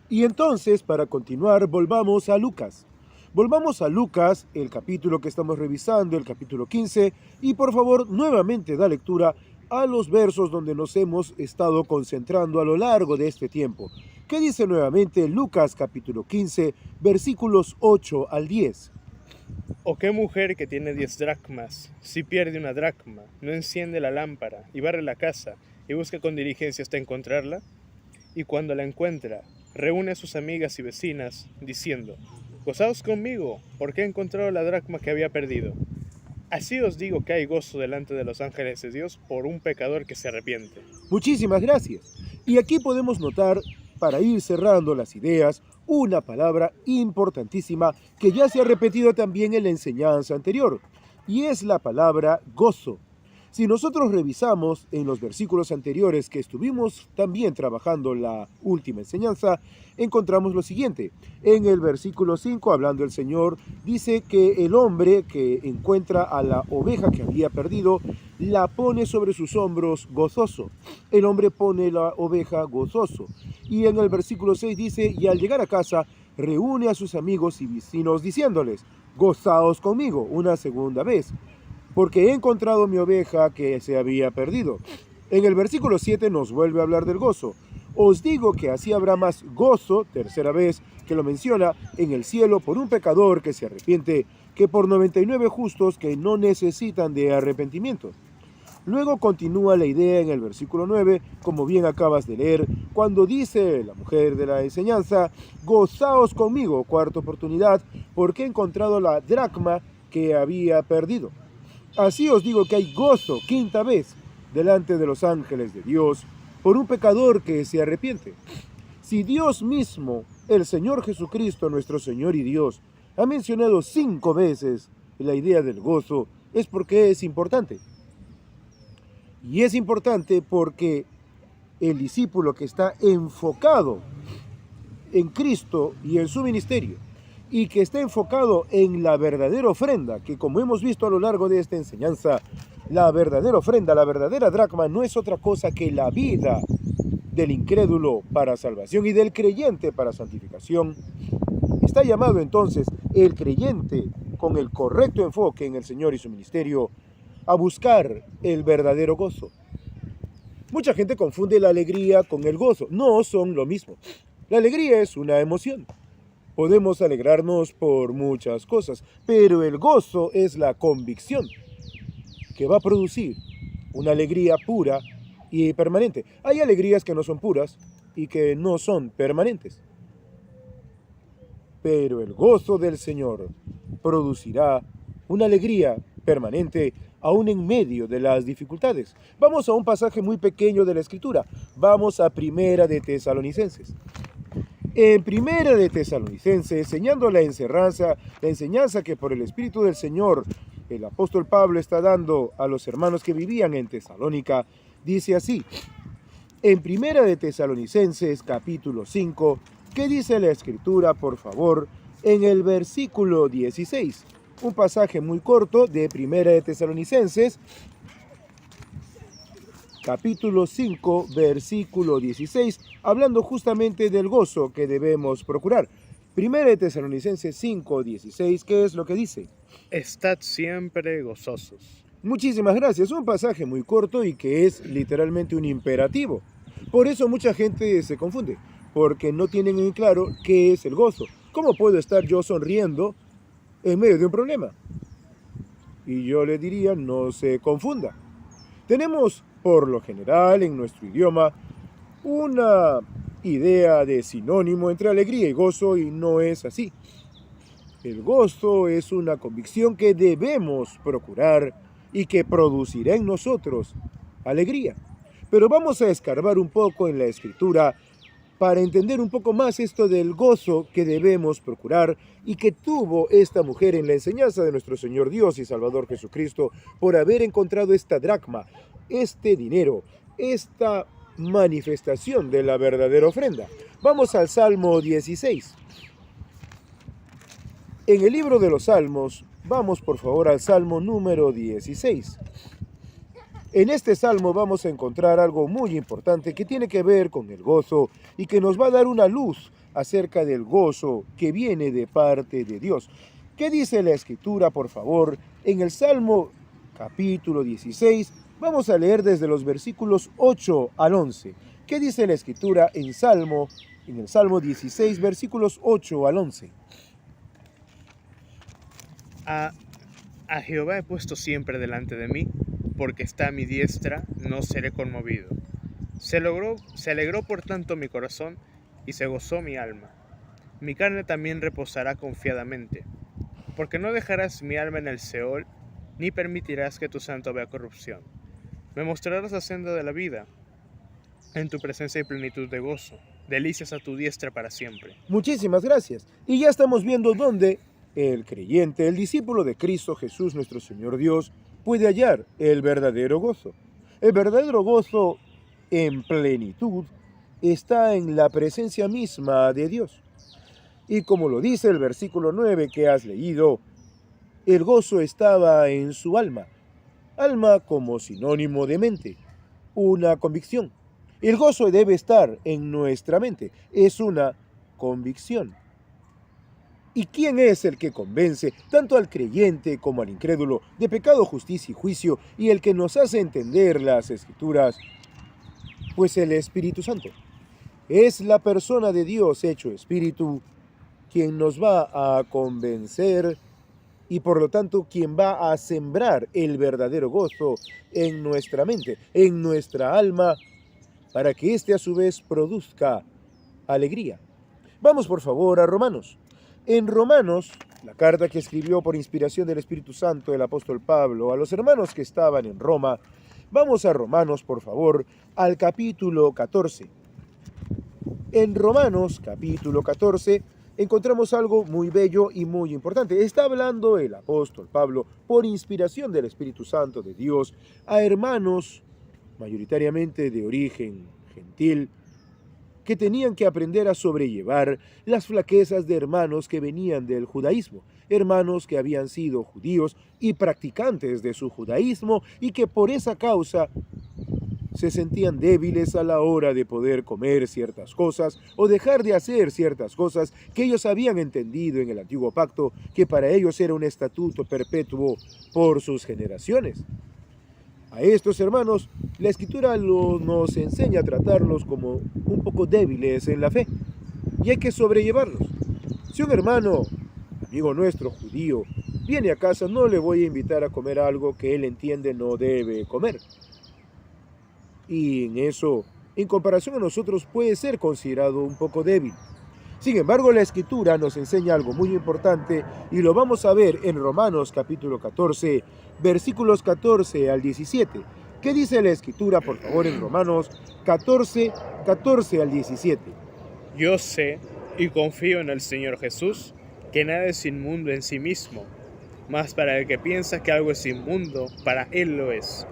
Y entonces, para continuar, volvamos a Lucas. Volvamos a Lucas, el capítulo que estamos revisando, el capítulo 15, y por favor, nuevamente da lectura a los versos donde nos hemos estado concentrando a lo largo de este tiempo. ¿Qué dice nuevamente Lucas capítulo 15, versículos 8 al 10? ¿O qué mujer que tiene 10 dracmas, si pierde una dracma, no enciende la lámpara y barre la casa y busca con diligencia hasta encontrarla? Y cuando la encuentra, reúne a sus amigas y vecinas, diciendo, gozaos conmigo, porque he encontrado la dracma que había perdido. Así os digo que hay gozo delante de los ángeles de Dios por un pecador que se arrepiente. Muchísimas gracias. Y aquí podemos notar, para ir cerrando las ideas, una palabra importantísima que ya se ha repetido también en la enseñanza anterior, y es la palabra gozo. Si nosotros revisamos en los versículos anteriores que estuvimos también trabajando la última enseñanza, encontramos lo siguiente. En el versículo 5, hablando el Señor, dice que el hombre que encuentra a la oveja que había perdido, la pone sobre sus hombros gozoso. El hombre pone la oveja gozoso. Y en el versículo 6 dice, y al llegar a casa, reúne a sus amigos y vecinos diciéndoles, gozaos conmigo una segunda vez, porque he encontrado mi oveja que se había perdido. En el versículo 7 nos vuelve a hablar del gozo. Os digo que así habrá más gozo, tercera vez que lo menciona, en el cielo por un pecador que se arrepiente, que por 99 justos que no necesitan de arrepentimiento. Luego continúa la idea en el versículo 9, como bien acabas de leer, cuando dice la mujer de la enseñanza, gozaos conmigo, cuarta oportunidad, porque he encontrado la dracma que había perdido. Así os digo que hay gozo, quinta vez, delante de los ángeles de Dios, por un pecador que se arrepiente. Si Dios mismo, el Señor Jesucristo, nuestro Señor y Dios, ha mencionado 5 veces la idea del gozo, es porque es importante. Y es importante porque el discípulo que está enfocado en Cristo y en su ministerio, y que está enfocado en la verdadera ofrenda, que como hemos visto a lo largo de esta enseñanza, la verdadera ofrenda, la verdadera dracma, no es otra cosa que la vida del incrédulo para salvación y del creyente para santificación. Está llamado entonces el creyente, con el correcto enfoque en el Señor y su ministerio, a buscar el verdadero gozo. Mucha gente confunde la alegría con el gozo. No son lo mismo. La alegría es una emoción. Podemos alegrarnos por muchas cosas, pero el gozo es la convicción que va a producir una alegría pura y permanente. Hay alegrías que no son puras y que no son permanentes. Pero el gozo del Señor producirá una alegría permanente aún en medio de las dificultades. Vamos a un pasaje muy pequeño de la Escritura. Vamos a Primera de Tesalonicenses. En Primera de Tesalonicenses, enseñando la enseñanza que por el Espíritu del Señor el apóstol Pablo está dando a los hermanos que vivían en Tesalónica, dice así, en Primera de Tesalonicenses, capítulo 5, ¿qué dice la Escritura, por favor? En el versículo 16, un pasaje muy corto de Primera de Tesalonicenses, capítulo 5, versículo 16, hablando justamente del gozo que debemos procurar. Primera de Tesalonicenses 5, 16, ¿qué es lo que dice? Estad siempre gozosos. Muchísimas gracias. Un pasaje muy corto y que es literalmente un imperativo. Por eso mucha gente se confunde, porque no tienen en claro qué es el gozo. ¿Cómo puedo estar yo sonriendo en medio de un problema? Y yo le diría, no se confunda. Tenemos, por lo general, en nuestro idioma, una idea de sinónimo entre alegría y gozo, y no es así. El gozo es una convicción que debemos procurar y que producirá en nosotros alegría. Pero vamos a escarbar un poco en la Escritura para entender un poco más esto del gozo que debemos procurar y que tuvo esta mujer en la enseñanza de nuestro Señor Dios y Salvador Jesucristo por haber encontrado esta dracma, este dinero, esta manifestación de la verdadera ofrenda. Vamos al Salmo 16. En el libro de los Salmos, vamos por favor al Salmo número 16. En este salmo vamos a encontrar algo muy importante que tiene que ver con el gozo y que nos va a dar una luz acerca del gozo que viene de parte de Dios. ¿Qué dice la Escritura, por favor? En el Salmo capítulo 16, vamos a leer desde los versículos 8 al 11. ¿Qué dice la Escritura en el Salmo 16, versículos 8 al 11? A, a Jehová he puesto siempre delante de mí, porque está a mi diestra, no seré conmovido. Se alegró por tanto mi corazón, y se gozó mi alma. Mi carne también reposará confiadamente, porque no dejarás mi alma en el Seol, ni permitirás que tu santo vea corrupción. Me mostrarás la senda de la vida, en tu presencia hay plenitud de gozo, delicias a tu diestra para siempre. Muchísimas gracias. Y ya estamos viendo dónde el creyente, el discípulo de Cristo Jesús, nuestro Señor Dios, puede hallar el verdadero gozo. El verdadero gozo en plenitud está en la presencia misma de Dios. Y como lo dice el versículo 9 que has leído, el gozo estaba en su alma. Alma como sinónimo de mente, una convicción. El gozo debe estar en nuestra mente, es una convicción. ¿Y quién es el que convence tanto al creyente como al incrédulo de pecado, justicia y juicio, y el que nos hace entender las Escrituras? Pues el Espíritu Santo. Es la persona de Dios hecho Espíritu quien nos va a convencer y por lo tanto quien va a sembrar el verdadero gozo en nuestra mente, en nuestra alma, para que éste a su vez produzca alegría. Vamos por favor a Romanos. En Romanos, la carta que escribió por inspiración del Espíritu Santo el apóstol Pablo a los hermanos que estaban en Roma, vamos a Romanos por favor al capítulo 14. En Romanos capítulo 14 encontramos algo muy bello y muy importante. Está hablando el apóstol Pablo por inspiración del Espíritu Santo de Dios a hermanos mayoritariamente de origen gentil, que tenían que aprender a sobrellevar las flaquezas de hermanos que venían del judaísmo, hermanos que habían sido judíos y practicantes de su judaísmo y que por esa causa se sentían débiles a la hora de poder comer ciertas cosas o dejar de hacer ciertas cosas que ellos habían entendido en el antiguo pacto que para ellos era un estatuto perpetuo por sus generaciones. A estos hermanos, la Escritura nos enseña a tratarlos como un poco débiles en la fe, y hay que sobrellevarlos. Si un hermano, amigo nuestro judío, viene a casa, no le voy a invitar a comer algo que él entiende no debe comer. Y en eso, en comparación a nosotros, puede ser considerado un poco débil. Sin embargo, la Escritura nos enseña algo muy importante y lo vamos a ver en Romanos capítulo 14, versículos 14 al 17. ¿Qué dice la Escritura, por favor, en Romanos 14, 14 al 17? Yo sé y confío en el Señor Jesús, que nada es inmundo en sí mismo, mas para el que piensa que algo es inmundo, para él lo es.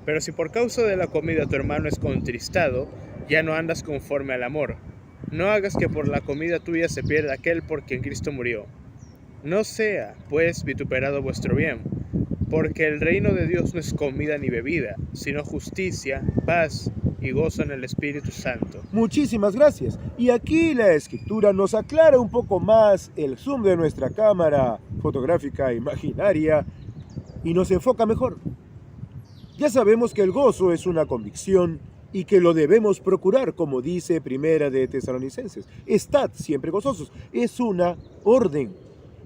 Pero si por causa de la comida tu hermano es contristado, ya no andas conforme al amor. No hagas que por la comida tuya se pierda aquel por quien Cristo murió. No sea, pues, vituperado vuestro bien, porque el reino de Dios no es comida ni bebida, sino justicia, paz y gozo en el Espíritu Santo. Muchísimas gracias. Y aquí la Escritura nos aclara un poco más el zoom de nuestra cámara fotográfica imaginaria y nos enfoca mejor. Ya sabemos que el gozo es una convicción y que lo debemos procurar, como dice Primera de Tesalonicenses. Estad siempre gozosos. Es una orden.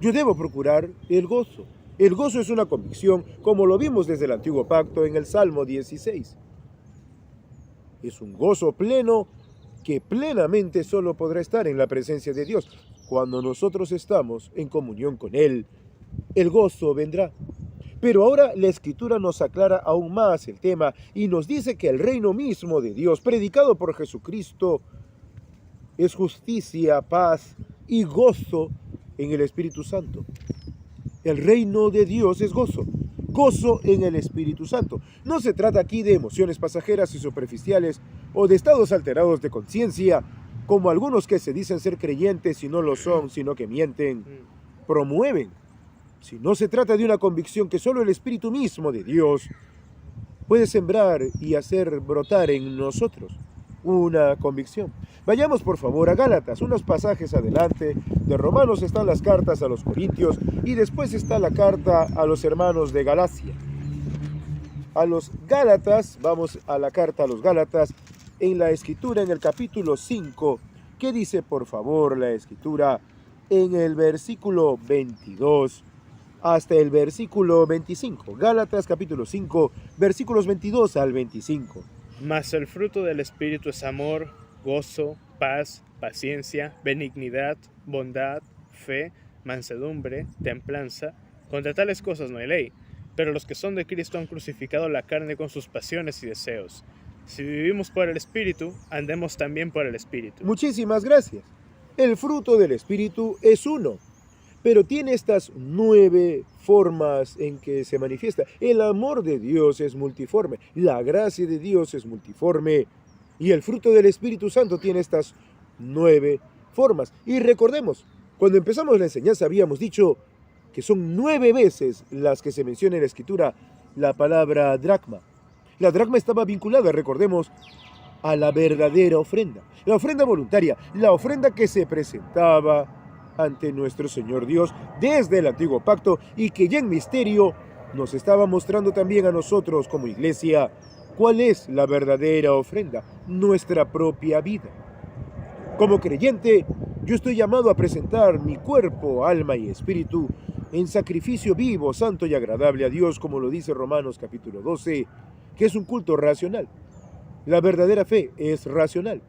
Yo debo procurar el gozo. El gozo es una convicción, como lo vimos desde el Antiguo Pacto en el Salmo 16. Es un gozo pleno que plenamente solo podrá estar en la presencia de Dios. Cuando nosotros estamos en comunión con Él, el gozo vendrá. Pero ahora la Escritura nos aclara aún más el tema y nos dice que el reino mismo de Dios, predicado por Jesucristo, es justicia, paz y gozo en el Espíritu Santo. El reino de Dios es gozo, gozo en el Espíritu Santo. No se trata aquí de emociones pasajeras y superficiales o de estados alterados de conciencia, como algunos que se dicen ser creyentes y no lo son, sino que mienten, promueven. Si no se trata de una convicción que solo el Espíritu mismo de Dios puede sembrar y hacer brotar en nosotros, una convicción. Vayamos por favor a Gálatas, unos pasajes adelante. De Romanos están las cartas a los Corintios y después está la carta a los hermanos de Galacia. A los Gálatas, vamos a la carta a los Gálatas en la Escritura en el capítulo 5. ¿Qué dice por favor la Escritura en el versículo 22? hasta el versículo 25. Gálatas capítulo 5, versículos 22 al 25. Mas el fruto del Espíritu es amor, gozo, paz, paciencia, benignidad, bondad, fe, mansedumbre, templanza. Contra tales cosas no hay ley. Pero los que son de Cristo han crucificado la carne con sus pasiones y deseos. Si vivimos por el Espíritu, andemos también por el Espíritu. Muchísimas gracias. El fruto del Espíritu es uno, pero tiene estas 9 formas en que se manifiesta. El amor de Dios es multiforme, la gracia de Dios es multiforme, y el fruto del Espíritu Santo tiene estas 9 formas. Y recordemos, cuando empezamos la enseñanza habíamos dicho que son 9 veces las que se menciona en la Escritura la palabra dracma. La dracma estaba vinculada, recordemos, a la verdadera ofrenda, la ofrenda voluntaria, la ofrenda que se presentaba ante nuestro Señor Dios desde el Antiguo Pacto y que ya en misterio nos estaba mostrando también a nosotros como iglesia cuál es la verdadera ofrenda, nuestra propia vida. Como creyente, yo estoy llamado a presentar mi cuerpo, alma y espíritu en sacrificio vivo, santo y agradable a Dios, como lo dice Romanos capítulo 12, que es un culto racional. La verdadera fe es racional,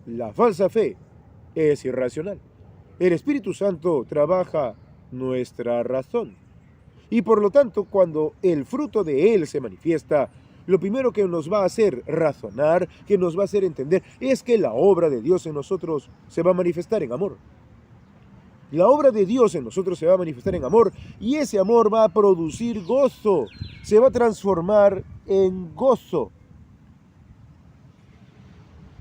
la falsa fe es irracional. El Espíritu Santo trabaja nuestra razón. Y por lo tanto, cuando el fruto de Él se manifiesta, lo primero que nos va a hacer razonar, que nos va a hacer entender, es que la obra de Dios en nosotros se va a manifestar en amor. La obra de Dios en nosotros se va a manifestar en amor, y ese amor va a producir gozo, se va a transformar en gozo.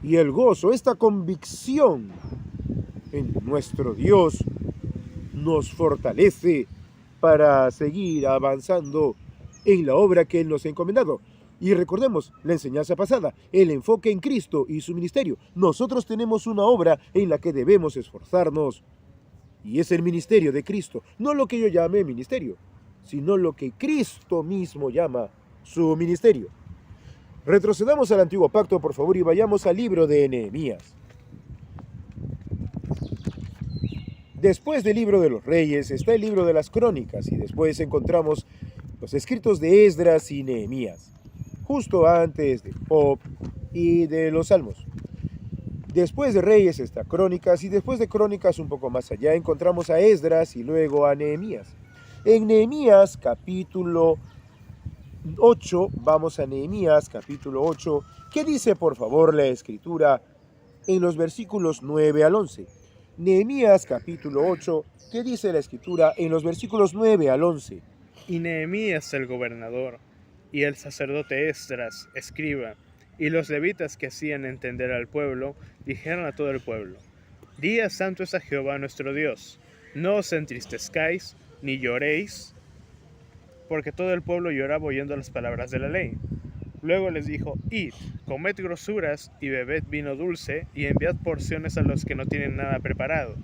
Y el gozo, esta convicción en nuestro Dios, nos fortalece para seguir avanzando en la obra que Él nos ha encomendado. Y recordemos la enseñanza pasada, el enfoque en Cristo y su ministerio. Nosotros tenemos una obra en la que debemos esforzarnos, y es el ministerio de Cristo. No lo que yo llame ministerio, sino lo que Cristo mismo llama su ministerio. Retrocedamos al Antiguo Pacto, por favor, y vayamos al libro de Nehemías. Después del libro de los Reyes está el libro de las Crónicas, y después encontramos los escritos de Esdras y Nehemías, justo antes de Job y de los Salmos. Después de Reyes está Crónicas, y después de Crónicas un poco más allá encontramos a Esdras y luego a Nehemías. En Nehemías capítulo 8, vamos a Nehemías capítulo 8, ¿qué dice por favor la Escritura en los versículos 9 al 11? Nehemías capítulo 8, ¿qué dice la Escritura en los versículos 9 al 11? Y Nehemías el gobernador, y el sacerdote Esdras, escriba, y los levitas que hacían entender al pueblo, dijeron a todo el pueblo: Día santo es a Jehová nuestro Dios, no os entristezcáis, ni lloréis, porque todo el pueblo lloraba oyendo las palabras de la ley. Luego les dijo: Id, comed grosuras y bebed vino dulce, y enviad porciones a los que no tienen nada preparado,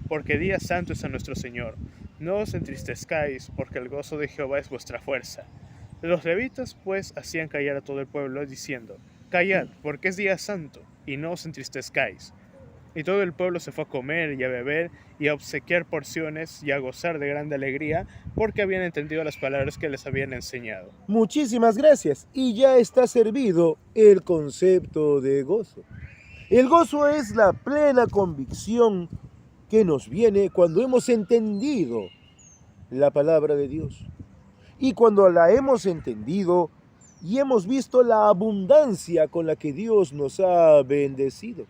porque día santo es a nuestro Señor. No os entristezcáis, porque el gozo de Jehová es vuestra fuerza. Los levitas pues hacían callar a todo el pueblo, diciendo: Callad, porque es día santo, y no os entristezcáis. Y todo el pueblo se fue a comer y a beber y a obsequiar porciones y a gozar de grande alegría, porque habían entendido las palabras que les habían enseñado. Muchísimas gracias. Y ya está servido el concepto de gozo. El gozo es la plena convicción que nos viene cuando hemos entendido la palabra de Dios. Y cuando la hemos entendido y hemos visto la abundancia con la que Dios nos ha bendecido.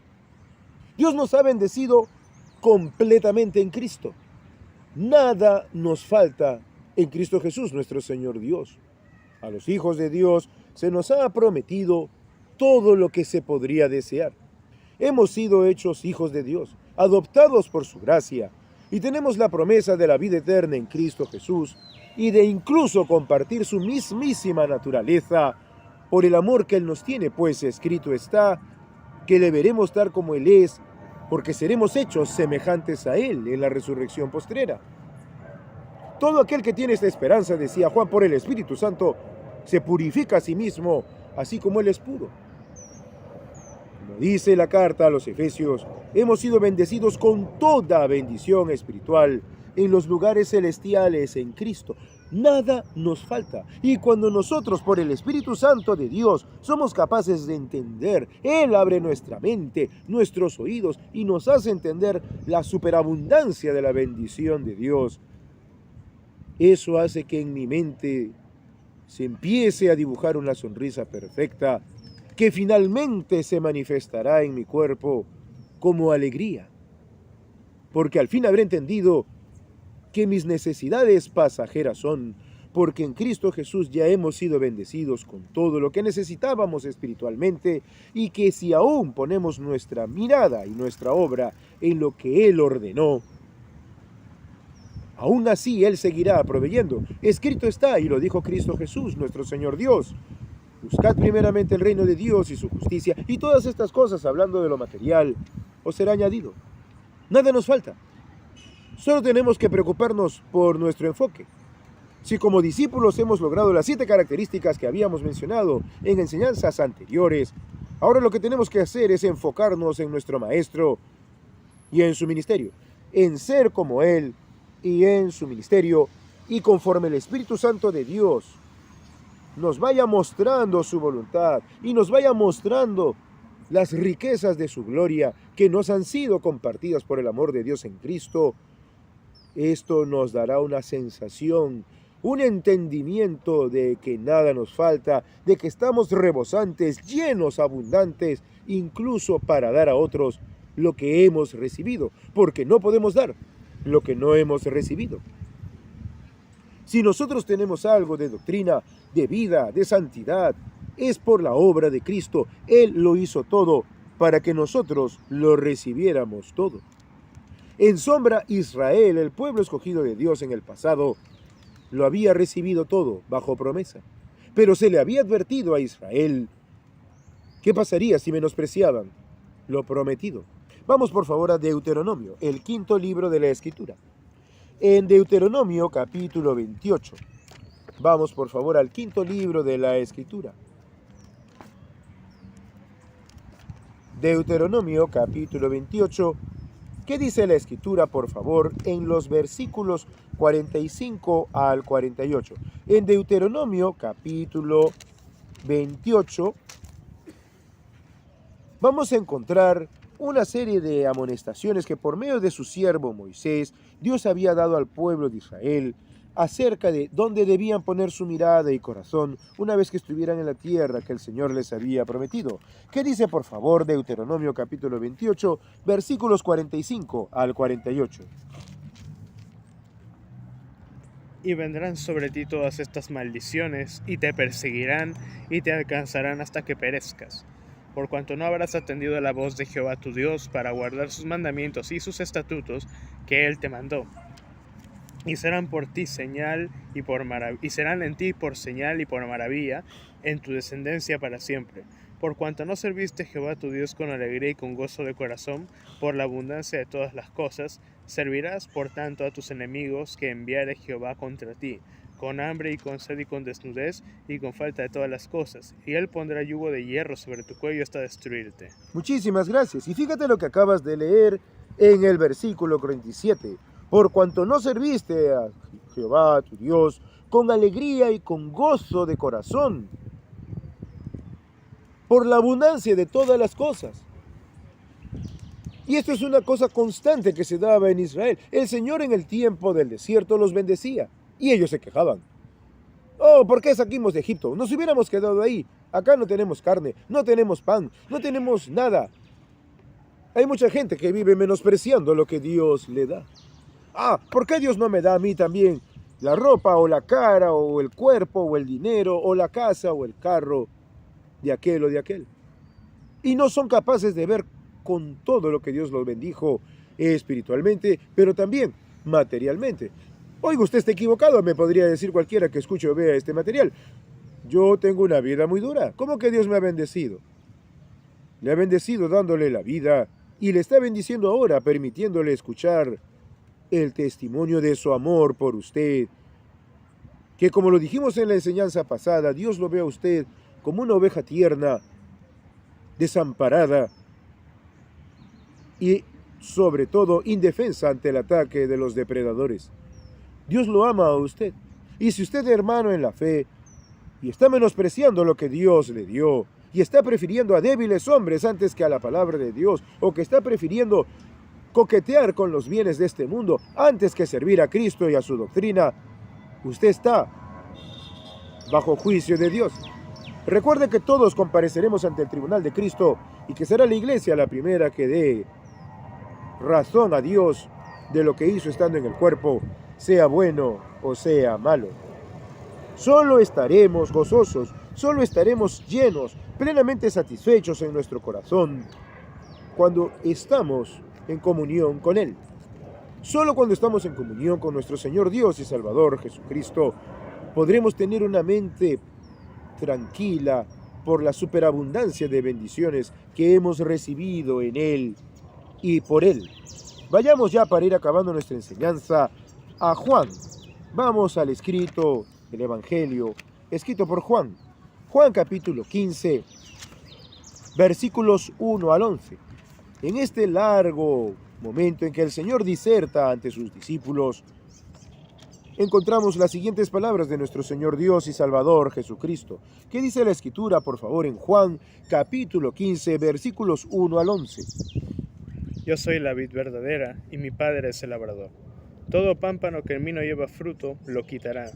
Dios nos ha bendecido completamente en Cristo. Nada nos falta en Cristo Jesús, nuestro Señor Dios. A los hijos de Dios se nos ha prometido todo lo que se podría desear. Hemos sido hechos hijos de Dios, adoptados por su gracia, y tenemos la promesa de la vida eterna en Cristo Jesús y de incluso compartir su mismísima naturaleza por el amor que Él nos tiene, pues escrito está que le veremos tal como Él es, porque seremos hechos semejantes a Él en la resurrección postrera. Todo aquel que tiene esta esperanza, decía Juan, por el Espíritu Santo, se purifica a sí mismo, así como Él es puro. Como dice la carta a los Efesios, hemos sido bendecidos con toda bendición espiritual en los lugares celestiales en Cristo. Nada nos falta. Y cuando nosotros, por el Espíritu Santo de Dios, somos capaces de entender, Él abre nuestra mente, nuestros oídos y nos hace entender la superabundancia de la bendición de Dios. Eso hace que en mi mente se empiece a dibujar una sonrisa perfecta que finalmente se manifestará en mi cuerpo como alegría. Porque al fin habré entendido que mis necesidades pasajeras son, porque en Cristo Jesús ya hemos sido bendecidos con todo lo que necesitábamos espiritualmente, y que si aún ponemos nuestra mirada y nuestra obra en lo que Él ordenó, aún así Él seguirá proveyendo. Escrito está, y lo dijo Cristo Jesús, nuestro Señor Dios: buscad primeramente el reino de Dios y su justicia, y todas estas cosas, hablando de lo material, os será añadido. Nada nos falta. Solo tenemos que preocuparnos por nuestro enfoque. Si como discípulos hemos logrado las 7 características que habíamos mencionado en enseñanzas anteriores, ahora lo que tenemos que hacer es enfocarnos en nuestro Maestro y en su ministerio, en ser como Él y en su ministerio, y conforme el Espíritu Santo de Dios nos vaya mostrando su voluntad y nos vaya mostrando las riquezas de su gloria que nos han sido compartidas por el amor de Dios en Cristo, esto nos dará una sensación, un entendimiento de que nada nos falta, de que estamos rebosantes, llenos, abundantes, incluso para dar a otros lo que hemos recibido, porque no podemos dar lo que no hemos recibido. Si nosotros tenemos algo de doctrina, de vida, de santidad, es por la obra de Cristo. Él lo hizo todo para que nosotros lo recibiéramos todo. En sombra, Israel, el pueblo escogido de Dios en el pasado, lo había recibido todo bajo promesa. Pero se le había advertido a Israel qué pasaría si menospreciaban lo prometido. Vamos por favor a Deuteronomio, el 5º libro de la Escritura. En Deuteronomio capítulo 28. Vamos por favor al 5º libro de la Escritura. Deuteronomio capítulo 28. ¿Qué dice la Escritura, por favor, en los versículos 45 al 48? En Deuteronomio capítulo 28 vamos a encontrar una serie de amonestaciones que por medio de su siervo Moisés, Dios había dado al pueblo de Israel acerca de dónde debían poner su mirada y corazón una vez que estuvieran en la tierra que el Señor les había prometido. ¿Qué dice, por favor, Deuteronomio capítulo 28, versículos 45 al 48? Y vendrán sobre ti todas estas maldiciones, y te perseguirán, y te alcanzarán hasta que perezcas, por cuanto no habrás atendido a la voz de Jehová tu Dios para guardar sus mandamientos y sus estatutos que Él te mandó. Y serán por ti señal y serán en ti por señal y por maravilla en tu descendencia para siempre. Por cuanto no serviste a Jehová tu Dios con alegría y con gozo de corazón, por la abundancia de todas las cosas, servirás por tanto a tus enemigos que enviare Jehová contra ti, con hambre y con sed y con desnudez y con falta de todas las cosas, y Él pondrá yugo de hierro sobre tu cuello hasta destruirte. Muchísimas gracias. Y fíjate lo que acabas de leer en el versículo 47. Por cuanto no serviste a Jehová tu Dios con alegría y con gozo de corazón, por la abundancia de todas las cosas. Y esto es una cosa constante que se daba en Israel. El Señor en el tiempo del desierto los bendecía y ellos se quejaban. Oh, ¿por qué saquimos de Egipto? Nos hubiéramos quedado ahí. Acá no tenemos carne, no tenemos pan, no tenemos nada. Hay mucha gente que vive menospreciando lo que Dios le da. Ah, ¿por qué Dios no me da a mí también la ropa o la cara o el cuerpo o el dinero o la casa o el carro de aquel o de aquel? Y no son capaces de ver con todo lo que Dios los bendijo espiritualmente, pero también materialmente. Oiga, usted está equivocado, me podría decir cualquiera que escuche o vea este material. Yo tengo una vida muy dura. ¿Cómo que Dios me ha bendecido? Le ha bendecido dándole la vida y le está bendiciendo ahora, permitiéndole escuchar el testimonio de su amor por usted, que como lo dijimos en la enseñanza pasada, Dios lo ve a usted como una oveja tierna, desamparada, y sobre todo indefensa ante el ataque de los depredadores. Dios lo ama a usted. Y si usted es hermano en la fe y está menospreciando lo que Dios le dio, y está prefiriendo a débiles hombres antes que a la palabra de Dios, o que está prefiriendo coquetear con los bienes de este mundo antes que servir a Cristo y a su doctrina, usted está bajo juicio de Dios. Recuerde que todos compareceremos ante el tribunal de Cristo y que será la iglesia la primera que dé razón a Dios de lo que hizo estando en el cuerpo, sea bueno o sea malo. Solo estaremos gozosos, solo estaremos llenos, plenamente satisfechos en nuestro corazón cuando estamos en comunión con Él. Solo cuando estamos en comunión con nuestro Señor Dios y Salvador Jesucristo podremos tener una mente tranquila por la superabundancia de bendiciones que hemos recibido en Él y por Él. Vayamos ya para ir acabando nuestra enseñanza a Juan. Vamos al escrito del Evangelio, escrito por Juan. Juan capítulo 15, versículos 1 al 11. En este largo momento en que el Señor diserta ante sus discípulos, encontramos las siguientes palabras de nuestro Señor Dios y Salvador Jesucristo. ¿Qué dice la Escritura, por favor, en Juan capítulo 15, versículos 1 al 11? Yo soy la vid verdadera, y mi Padre es el labrador. Todo pámpano que en mí no lleva fruto, lo quitará,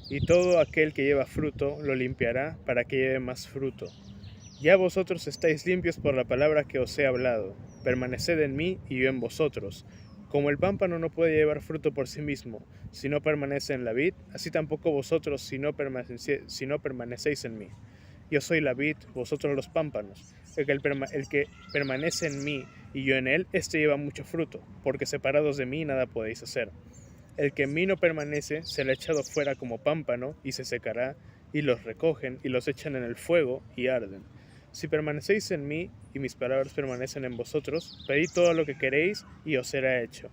y todo aquel que lleva fruto, lo limpiará para que lleve más fruto. Ya vosotros estáis limpios por la palabra que os he hablado. Permaneced en mí y yo en vosotros. Como el pámpano no puede llevar fruto por sí mismo, si no permanece en la vid, así tampoco vosotros si no permanecéis en mí. Yo soy la vid, vosotros los pámpanos. El que permanece en mí y yo en él, éste lleva mucho fruto, porque separados de mí nada podéis hacer. El que en mí no permanece será echado fuera como pámpano y se secará, y los recogen y los echan en el fuego y arden. Si permanecéis en mí y mis palabras permanecen en vosotros, pedid todo lo que queréis y os será hecho.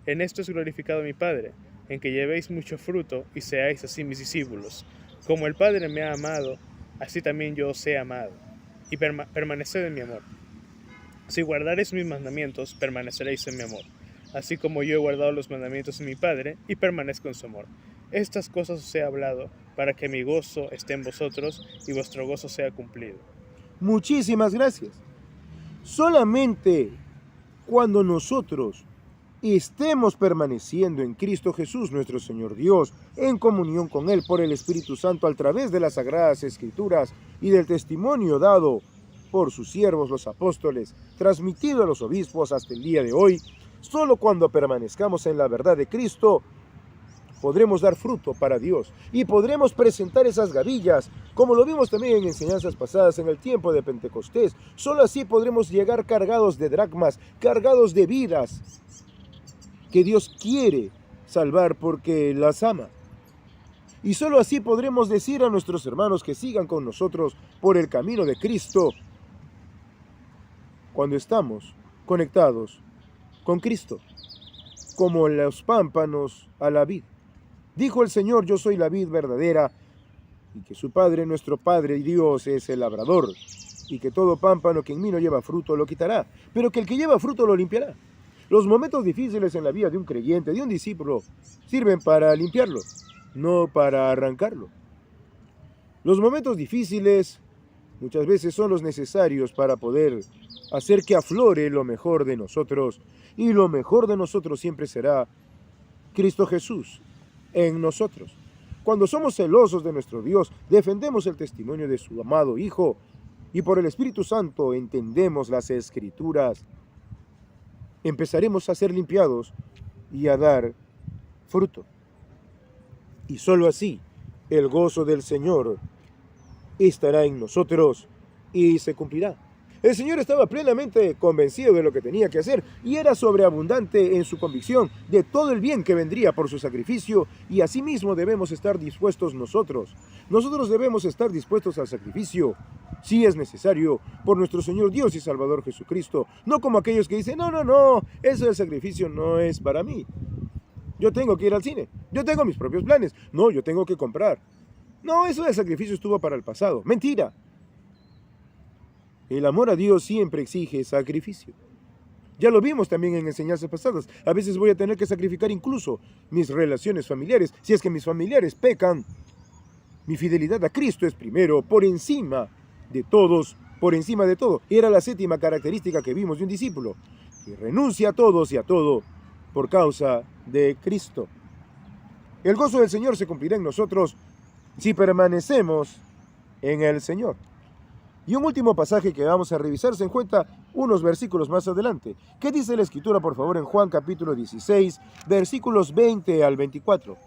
En esto es glorificado mi Padre, en que llevéis mucho fruto y seáis así mis discípulos. Como el Padre me ha amado, así también yo os he amado. Y permaneced en mi amor. Si guardaréis mis mandamientos, permaneceréis en mi amor, así como yo he guardado los mandamientos de mi Padre y permanezco en su amor. Estas cosas os he hablado para que mi gozo esté en vosotros y vuestro gozo sea cumplido. Muchísimas gracias. Solamente cuando nosotros estemos permaneciendo en Cristo Jesús, nuestro Señor Dios, en comunión con Él por el Espíritu Santo a través de las Sagradas Escrituras y del testimonio dado por sus siervos los apóstoles, transmitido a los obispos hasta el día de hoy, solo cuando permanezcamos en la verdad de Cristo, podremos dar fruto para Dios y podremos presentar esas gavillas, como lo vimos también en enseñanzas pasadas en el tiempo de Pentecostés. Solo así podremos llegar cargados de dracmas, cargados de vidas que Dios quiere salvar porque las ama. Y solo así podremos decir a nuestros hermanos que sigan con nosotros por el camino de Cristo cuando estamos conectados con Cristo, como los pámpanos a la vid. Dijo el Señor, yo soy la vid verdadera, y que su Padre, nuestro Padre y Dios, es el labrador, y que todo pámpano que en mí no lleva fruto lo quitará, pero que el que lleva fruto lo limpiará. Los momentos difíciles en la vida de un creyente, de un discípulo, sirven para limpiarlo, no para arrancarlo. Los momentos difíciles muchas veces son los necesarios para poder hacer que aflore lo mejor de nosotros, y lo mejor de nosotros siempre será Cristo Jesús en nosotros. Cuando somos celosos de nuestro Dios, defendemos el testimonio de su amado Hijo, y por el Espíritu Santo entendemos las Escrituras, empezaremos a ser limpiados y a dar fruto. Y solo así el gozo del Señor estará en nosotros y se cumplirá. El Señor estaba plenamente convencido de lo que tenía que hacer y era sobreabundante en su convicción de todo el bien que vendría por su sacrificio, y asimismo debemos estar dispuestos nosotros. Nosotros debemos estar dispuestos al sacrificio, si es necesario, por nuestro Señor Dios y Salvador Jesucristo, no como aquellos que dicen, no, eso del sacrificio no es para mí. Yo tengo que ir al cine, yo tengo mis propios planes, no, yo tengo que comprar. No, eso del sacrificio estuvo para el pasado. Mentira. El amor a Dios siempre exige sacrificio. Ya lo vimos también en enseñanzas pasadas. A veces voy a tener que sacrificar incluso mis relaciones familiares. Si es que mis familiares pecan, mi fidelidad a Cristo es primero, por encima de todos, por encima de todo. Era la séptima característica que vimos de un discípulo, que renuncia a todos y a todo por causa de Cristo. El gozo del Señor se cumplirá en nosotros si permanecemos en el Señor. Y un último pasaje que vamos a revisar se encuentra unos versículos más adelante. ¿Qué dice la Escritura, por favor, en Juan capítulo 16, versículos 20 al 24?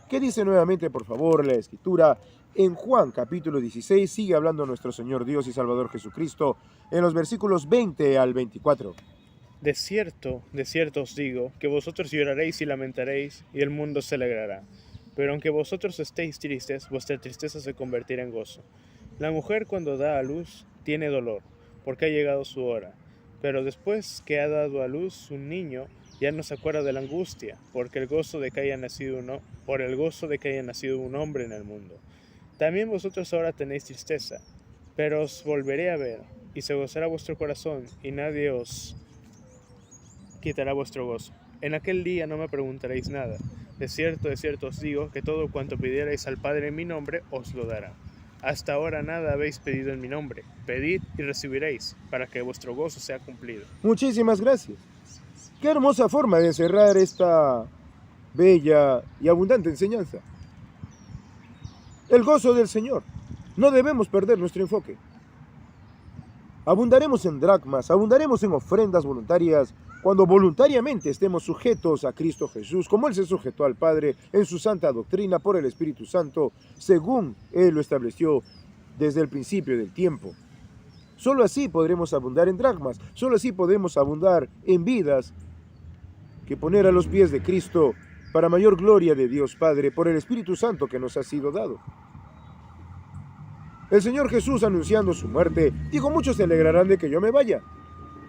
¿Qué dice nuevamente, por favor, la Escritura? En Juan capítulo 16 sigue hablando nuestro Señor Dios y Salvador Jesucristo en los versículos 20 al 24. De cierto os digo, que vosotros lloraréis y lamentaréis, y el mundo se alegrará. Pero aunque vosotros estéis tristes, vuestra tristeza se convertirá en gozo. La mujer cuando da a luz tiene dolor, porque ha llegado su hora. Pero después que ha dado a luz un niño, ya no se acuerda de la angustia, por el gozo de que haya nacido un hombre en el mundo. También vosotros ahora tenéis tristeza, pero os volveré a ver, y se gozará vuestro corazón, y nadie os quitará vuestro gozo. En aquel día no me preguntaréis nada. De cierto os digo, que todo cuanto pidierais al Padre en mi nombre, os lo dará. Hasta ahora nada habéis pedido en mi nombre. Pedid y recibiréis, para que vuestro gozo sea cumplido. Muchísimas gracias. Qué hermosa forma de cerrar esta bella y abundante enseñanza. El gozo del Señor. No debemos perder nuestro enfoque. Abundaremos en dracmas, abundaremos en ofrendas voluntarias, cuando voluntariamente estemos sujetos a Cristo Jesús, como Él se sujetó al Padre en su santa doctrina por el Espíritu Santo, según Él lo estableció desde el principio del tiempo. Solo así podremos abundar en dracmas, solo así podemos abundar en vidas que poner a los pies de Cristo para mayor gloria de Dios Padre por el Espíritu Santo que nos ha sido dado. El Señor Jesús, anunciando su muerte, dijo: muchos se alegrarán de que yo me vaya.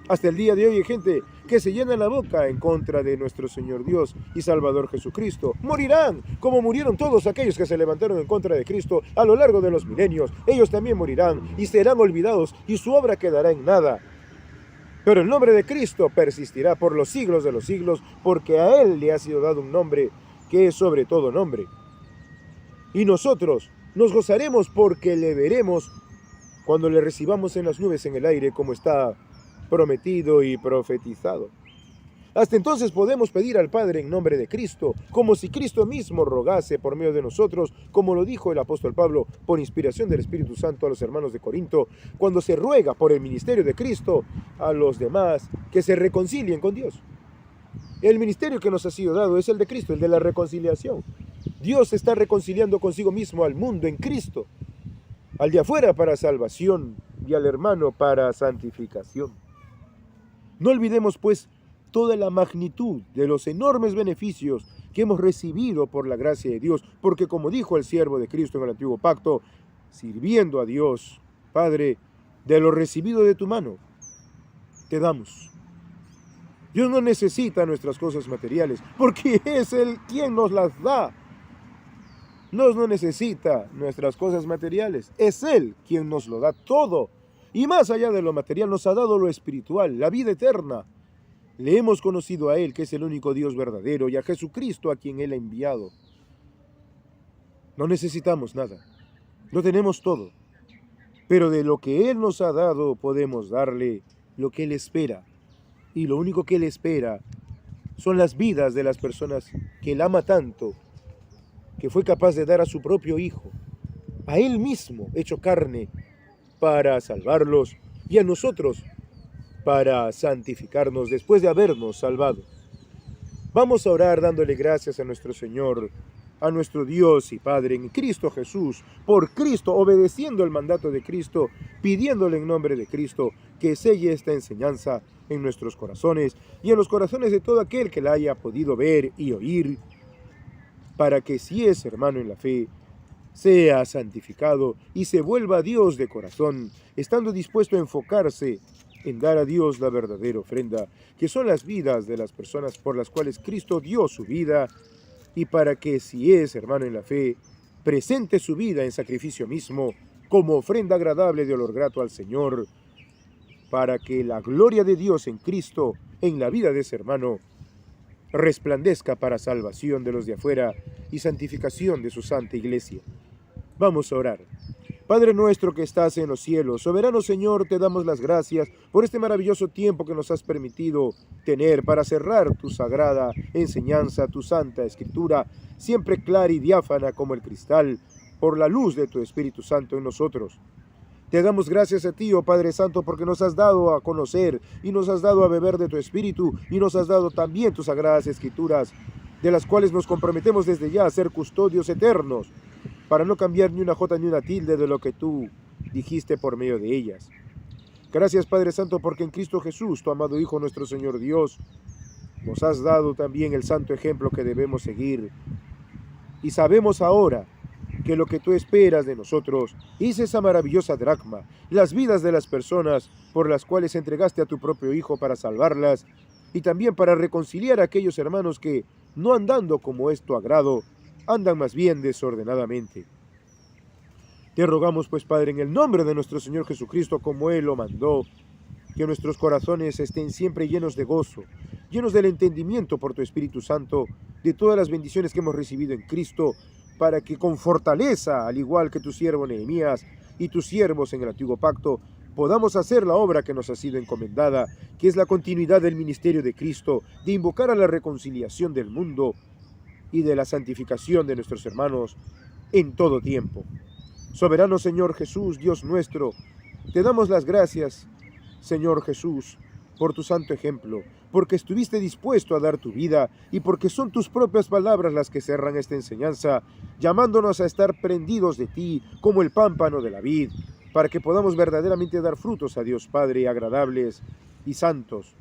Hasta el día de hoy hay gente que se llena la boca en contra de nuestro Señor Dios y Salvador Jesucristo. Morirán, como murieron todos aquellos que se levantaron en contra de Cristo a lo largo de los milenios. Ellos también morirán y serán olvidados y su obra quedará en nada. Pero el nombre de Cristo persistirá por los siglos de los siglos, porque a Él le ha sido dado un nombre que es sobre todo nombre. Y nosotros nos gozaremos porque le veremos cuando le recibamos en las nubes en el aire, como está prometido y profetizado. Hasta entonces podemos pedir al Padre en nombre de Cristo, como si Cristo mismo rogase por medio de nosotros, como lo dijo el apóstol Pablo por inspiración del Espíritu Santo a los hermanos de Corinto, cuando se ruega por el ministerio de Cristo a los demás que se reconcilien con Dios. El ministerio que nos ha sido dado es el de Cristo, el de la reconciliación. Dios está reconciliando consigo mismo al mundo en Cristo, al de afuera para salvación y al hermano para santificación. No olvidemos, pues, toda la magnitud de los enormes beneficios que hemos recibido por la gracia de Dios, porque como dijo el siervo de Cristo en el Antiguo Pacto, sirviendo a Dios, Padre, de lo recibido de tu mano, te damos. Dios no necesita nuestras cosas materiales, porque es Él quien nos las da. Dios no necesita nuestras cosas materiales, es Él quien nos lo da todo. Y más allá de lo material nos ha dado lo espiritual, la vida eterna. Le hemos conocido a Él, que es el único Dios verdadero, y a Jesucristo, a quien Él ha enviado. No necesitamos nada, lo tenemos todo. Pero de lo que Él nos ha dado podemos darle lo que Él espera. Y lo único que Él espera son las vidas de las personas que Él ama tanto, que fue capaz de dar a su propio Hijo, a Él mismo hecho carne, para salvarlos, y a nosotros para santificarnos después de habernos salvado. Vamos a orar dándole gracias a nuestro Señor, a nuestro Dios y Padre en Cristo Jesús, por Cristo, obedeciendo el mandato de Cristo, pidiéndole en nombre de Cristo que selle esta enseñanza en nuestros corazones y en los corazones de todo aquel que la haya podido ver y oír, para que si es hermano en la fe, sea santificado y se vuelva a Dios de corazón, estando dispuesto a enfocarse en dar a Dios la verdadera ofrenda, que son las vidas de las personas por las cuales Cristo dio su vida, y para que, si es hermano en la fe, presente su vida en sacrificio mismo, como ofrenda agradable de olor grato al Señor, para que la gloria de Dios en Cristo, en la vida de ese hermano, resplandezca para salvación de los de afuera y santificación de su santa iglesia. Vamos a orar. Padre nuestro que estás en los cielos, soberano Señor, te damos las gracias por este maravilloso tiempo que nos has permitido tener para cerrar tu sagrada enseñanza, tu santa escritura, siempre clara y diáfana como el cristal, por la luz de tu Espíritu Santo en nosotros. Te damos gracias a ti, oh Padre Santo, porque nos has dado a conocer y nos has dado a beber de tu Espíritu y nos has dado también tus sagradas escrituras, de las cuales nos comprometemos desde ya a ser custodios eternos, para no cambiar ni una jota ni una tilde de lo que tú dijiste por medio de ellas. Gracias, Padre Santo, porque en Cristo Jesús, tu amado Hijo, nuestro Señor Dios, nos has dado también el santo ejemplo que debemos seguir. Y sabemos ahora que lo que tú esperas de nosotros es esa maravillosa dracma, las vidas de las personas por las cuales entregaste a tu propio Hijo para salvarlas y también para reconciliar a aquellos hermanos que, no andando como es tu agrado, andan más bien desordenadamente. Te rogamos, pues, Padre, en el nombre de nuestro Señor Jesucristo, como Él lo mandó, que nuestros corazones estén siempre llenos de gozo, llenos del entendimiento por tu Espíritu Santo, de todas las bendiciones que hemos recibido en Cristo, para que con fortaleza, al igual que tu siervo Nehemías y tus siervos en el antiguo pacto, podamos hacer la obra que nos ha sido encomendada, que es la continuidad del ministerio de Cristo, de invocar a la reconciliación del mundo y de la santificación de nuestros hermanos en todo tiempo. Soberano Señor Jesús, Dios nuestro, te damos las gracias, Señor Jesús, por tu santo ejemplo, porque estuviste dispuesto a dar tu vida y porque son tus propias palabras las que cerran esta enseñanza, llamándonos a estar prendidos de ti como el pámpano de la vid, para que podamos verdaderamente dar frutos a Dios Padre agradables y santos.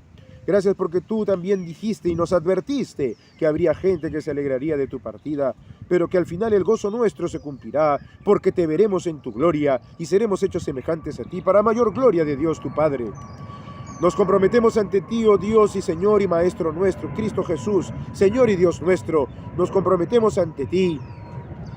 Gracias porque tú también dijiste y nos advertiste que habría gente que se alegraría de tu partida, pero que al final el gozo nuestro se cumplirá, porque te veremos en tu gloria y seremos hechos semejantes a ti para mayor gloria de Dios tu Padre. Nos comprometemos ante ti, oh Dios y Señor y Maestro nuestro, Cristo Jesús, Señor y Dios nuestro. Nos comprometemos ante ti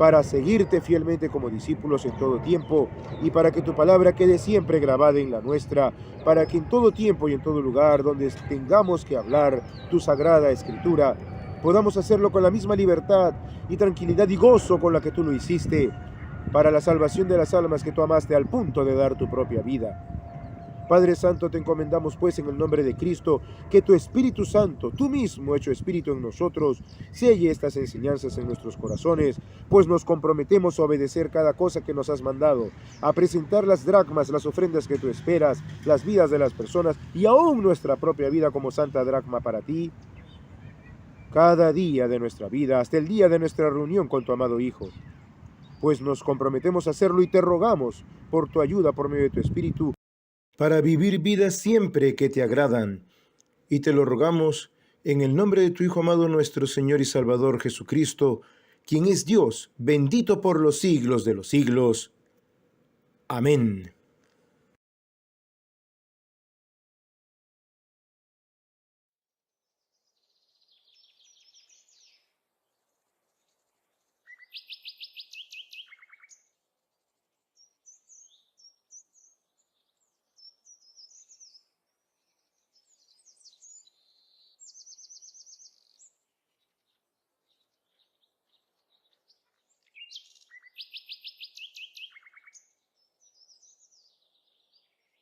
para seguirte fielmente como discípulos en todo tiempo y para que tu palabra quede siempre grabada en la nuestra, para que en todo tiempo y en todo lugar donde tengamos que hablar tu sagrada escritura, podamos hacerlo con la misma libertad y tranquilidad y gozo con la que tú lo hiciste, para la salvación de las almas que tú amaste al punto de dar tu propia vida. Padre Santo, te encomendamos pues en el nombre de Cristo, que tu Espíritu Santo, tú mismo hecho Espíritu en nosotros, selle estas enseñanzas en nuestros corazones, pues nos comprometemos a obedecer cada cosa que nos has mandado, a presentar las dracmas, las ofrendas que tú esperas, las vidas de las personas y aún nuestra propia vida como santa dracma para ti, cada día de nuestra vida, hasta el día de nuestra reunión con tu amado Hijo. Pues nos comprometemos a hacerlo y te rogamos por tu ayuda por medio de tu Espíritu, para vivir vidas siempre que te agradan. Y te lo rogamos en el nombre de tu Hijo amado, nuestro Señor y Salvador Jesucristo, quien es Dios, bendito por los siglos de los siglos. Amén.